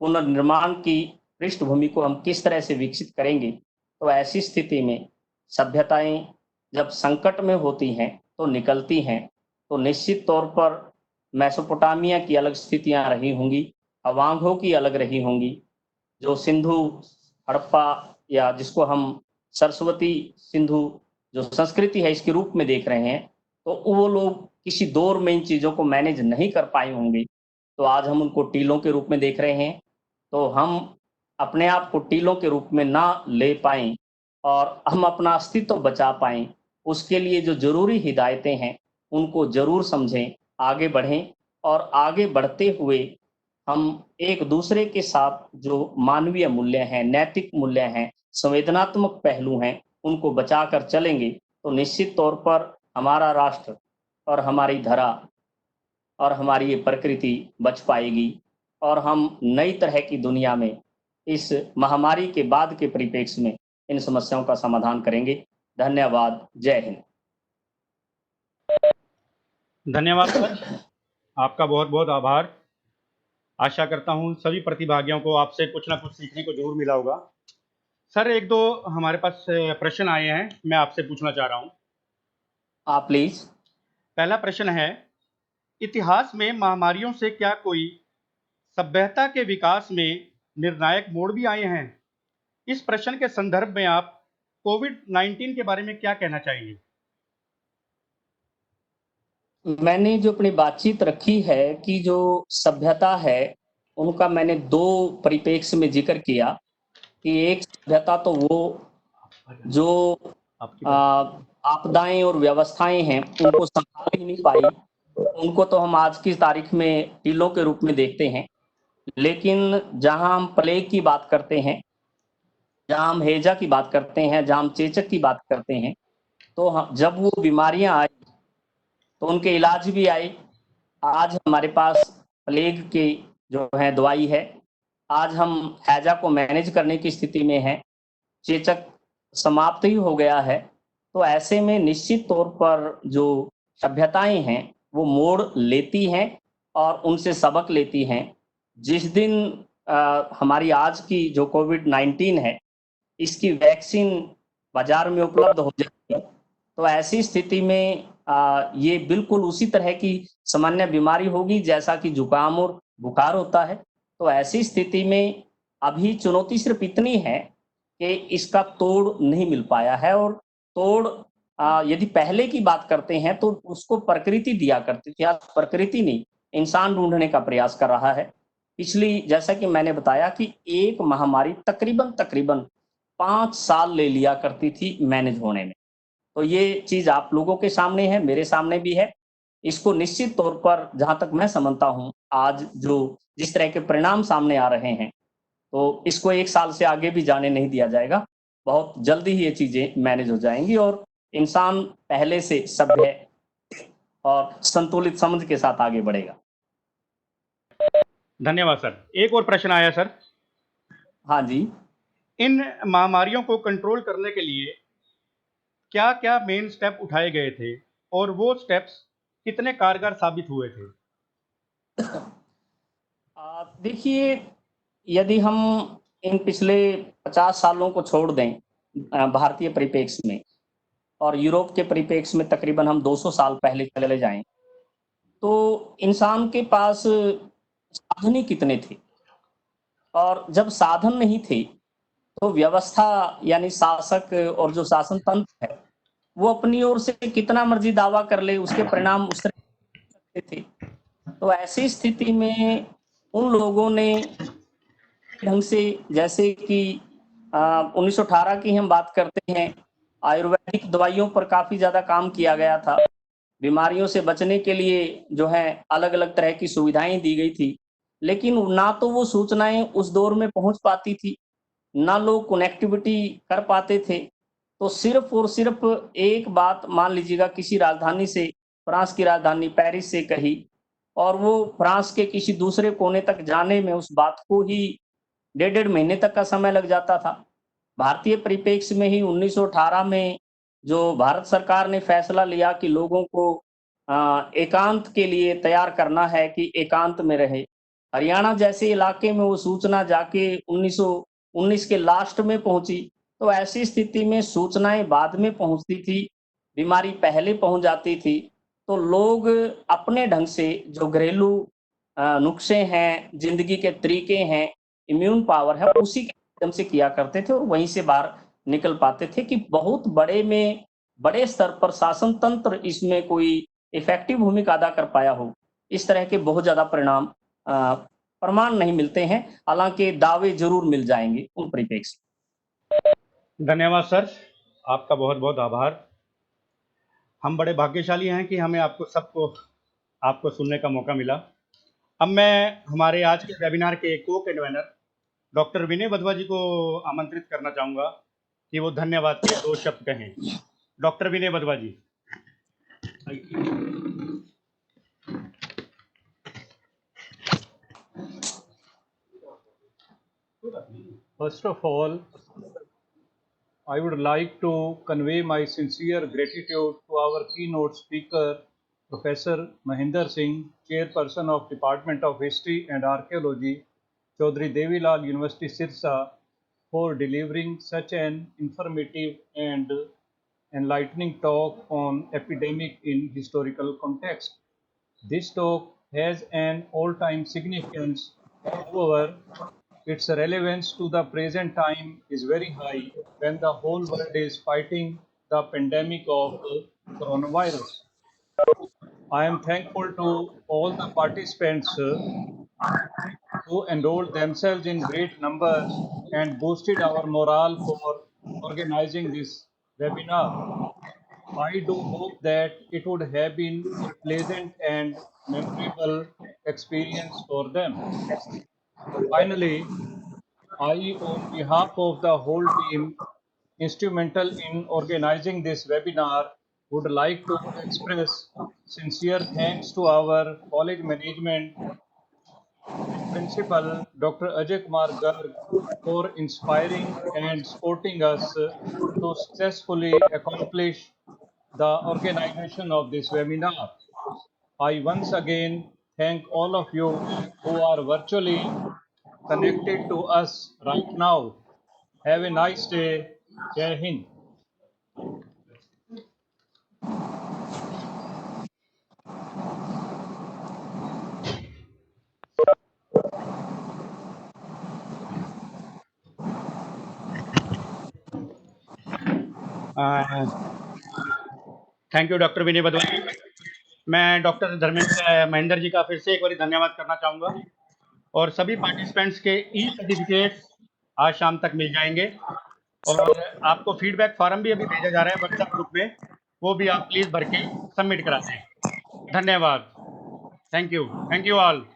पुनर्निर्माण की पृष्ठभूमि को हम किस तरह से विकसित करेंगे। तो ऐसी स्थिति में सभ्यताएँ जब संकट में होती हैं, तो निकलती हैं, तो निश्चित तौर पर मेसोपोटामिया की अलग स्थितियाँ रही होंगी, अवांगों की अलग रही होंगी, जो सिंधु, हड़प्पा या जिसको हम सरस्वती सिंधु जो संस्कृति है इसके रूप में देख रहे हैं, तो वो लोग किसी दौर में इन चीज़ों को मैनेज नहीं कर पाए होंगे, तो आज हम उनको टीलों के रूप में देख रहे हैं। तो हम अपने आप को टीलों के रूप में ना ले पाएँ और हम अपना अस्तित्व बचा पाएँ, उसके लिए जो ज़रूरी हिदायतें हैं, उनको ज़रूर समझें, आगे बढ़ें और आगे बढ़ते हुए हम एक दूसरे के साथ जो मानवीय मूल्य हैं, नैतिक मूल्य हैं, संवेदनात्मक पहलू हैं, उनको बचाकर चलेंगे, तो निश्चित तौर पर हमारा राष्ट्र और हमारी धरा और हमारी ये प्रकृति बच पाएगी और हम नई तरह की दुनिया में इस महामारी के बाद के परिप्रेक्ष्य में इन समस्याओं का समाधान करेंगे। धन्यवाद। जय हिंद। धन्यवाद सर, आपका बहुत बहुत आभार। आशा करता हूँ सभी प्रतिभागियों को आपसे कुछ ना कुछ सीखने को जरूर मिला होगा। सर, एक दो हमारे पास प्रश्न आए हैं, मैं आपसे पूछना चाह रहा हूँ। आप प्लीज। पहला प्रश्न है, इतिहास में महामारियों से क्या कोई सभ्यता के विकास में निर्णायक मोड़ भी आए हैं? इस प्रश्न के संदर्भ में आप कोविड-19 के बारे में क्या कहना चाहेंगे? मैंने जो अपनी बातचीत रखी है कि जो सभ्यता है, उनका मैंने दो परिप्रेक्ष्य में जिक्र किया कि एक सभ्यता तो वो जो आपदाएं और व्यवस्थाएं हैं, उनको संभाल ही नहीं पाई, उनको तो हम आज की तारीख में टीलों के रूप में देखते हैं। लेकिन जहां हम प्लेग की बात करते हैं, जहां हम हैजा की बात करते हैं, जहां हम चेचक की बात करते हैं, तो जब वो बीमारियां आई तो उनके इलाज भी आए। आज हमारे पास प्लेग की जो है दवाई है, आज हम हैजा को मैनेज करने की स्थिति में हैं, चेचक समाप्त ही हो गया है। तो ऐसे में निश्चित तौर पर जो सभ्यताएं हैं वो मोड़ लेती हैं और उनसे सबक लेती हैं। जिस दिन हमारी आज की जो कोविड-19 है, इसकी वैक्सीन बाजार में उपलब्ध हो जाएगी, तो ऐसी स्थिति में ये बिल्कुल उसी तरह की सामान्य बीमारी होगी जैसा कि जुकाम और बुखार होता है। तो ऐसी स्थिति में अभी चुनौती सिर्फ इतनी है कि इसका तोड़ नहीं मिल पाया है और तोड़ यदि पहले की बात करते हैं तो उसको प्रकृति दिया करती थी, आज प्रकृति नहीं, इंसान ढूंढने का प्रयास कर रहा है। पिछली, जैसा कि मैंने बताया कि एक महामारी तकरीबन 5 साल ले लिया करती थी मैनेज होने में। तो ये चीज़ आप लोगों के सामने है, मेरे सामने भी है। इसको निश्चित तौर पर जहाँ तक मैं समझता हूँ, आज जिस तरह के परिणाम सामने आ रहे हैं, तो इसको 1 साल से आगे भी जाने नहीं दिया जाएगा। बहुत जल्दी ही ये चीज़ें मैनेज हो जाएँगी और इंसान पहले से सभ्य और संतुलित समझ के साथ आगे बढ़ेगा। धन्यवाद सर। एक और प्रश्न आया सर। हाँ जी। इन महामारियों को कंट्रोल करने के लिए क्या-क्या मेन स्टेप उठाए गए थे और वो स्टेप्स कितने कारगर साबित हुए थे? देखिए, यदि हम इन पिछले 50 सालों को छोड़ दें भारतीय परिप्रेक्ष्य में और यूरोप के परिप्रेक्ष्य में तकरीबन हम 200 साल पहले चले जाएं, तो इंसान के पास साधन ही कितने थे। और जब साधन नहीं थे तो व्यवस्था यानी शासक और जो शासन तंत्र है वो अपनी ओर से कितना मर्जी दावा कर ले, उसके परिणाम उस तरह थे। तो ऐसी स्थिति में उन लोगों ने ढंग से, जैसे कि 1918 की हम बात करते हैं, आयुर्वेदिक दवाइयों पर काफी ज्यादा काम किया गया था। बीमारियों से बचने के लिए जो है अलग अलग तरह की सुविधाएं दी गई थी, लेकिन ना तो वो सूचनाएं उस दौर में पहुंच पाती थी, ना लोग कनेक्टिविटी कर पाते थे। तो सिर्फ और सिर्फ एक बात मान लीजिएगा, किसी राजधानी से, फ्रांस की राजधानी पेरिस से कही, और वो फ्रांस के किसी दूसरे कोने तक जाने में उस बात को ही 1.5 महीने तक का समय लग जाता था। भारतीय परिप्रेक्ष्य में ही 1918 में जो भारत सरकार ने फैसला लिया कि लोगों को एकांत के लिए तैयार करना है कि एकांत में रहे। हरियाणा जैसे इलाके में वो सूचना जाके 1919 के लास्ट में पहुंची। तो ऐसी स्थिति में सूचनाएं बाद में पहुंचती थी, बीमारी पहले पहुंच जाती थी। तो लोग अपने ढंग से जो घरेलू नुस्खे हैं, जिंदगी के तरीके हैं, इम्यून पावर है, उसी के माध्यम से किया करते थे और वहीं से बाहर निकल पाते थे। कि बहुत बड़े स्तर पर शासन तंत्र इसमें कोई इफेक्टिव भूमिका अदा कर पाया हो, इस तरह के बहुत ज्यादा प्रमाण नहीं मिलते हैं। हालांकि दावे जरूर मिल जाएंगे उन परिप्रेक्ष्य। धन्यवाद सर, आपका बहुत बहुत आभार। हम बड़े भाग्यशाली हैं कि हमें आपको सुनने का मौका मिला। अब मैं हमारे आज के वेबिनार के को कन्वेनर डॉक्टर विनय वधवा जी को आमंत्रित करना चाहूँगा कि वो धन्यवाद के 2 शब्द कहें। Doctor Vinay Wadhwa ji. First of all, I would like to convey my sincere gratitude to our keynote speaker, Professor Mahinder Singh, Chairperson of Department of History and Archaeology, Chaudhry Devilal University Sirsa, for delivering such an informative and enlightening talk on epidemic in historical context. This talk has an all-time significance. However, its relevance to the present time is very high when the whole world is fighting the pandemic of coronavirus. I am thankful to all the participants who enrolled themselves in great numbers and boosted our morale for organizing this webinar. I do hope that it would have been a pleasant and memorable experience for them. Finally, I, on behalf of the whole team instrumental in organizing this webinar, would like to express sincere thanks to our college management and principal, Dr. Ajay Kumar Garg, for inspiring and supporting us to successfully accomplish the organization of this webinar. I once again thank all of you who are virtually connected to us right now. Have a nice day. Jai Hind. Thank you doctor Vinay Wadhwa ji. मैं doctor Dharmendra Mahendra ji का फिर से एक बार धन्यवाद करना चाहूँगा। और सभी पार्टिसिपेंट्स के ई सर्टिफिकेट्स आज शाम तक मिल जाएंगे। और आपको फीडबैक फॉर्म भी अभी भेजा जा रहा है व्हाट्सएप ग्रुप में, वो भी आप प्लीज़ भर के सबमिट करा दें। धन्यवाद। Thank you all.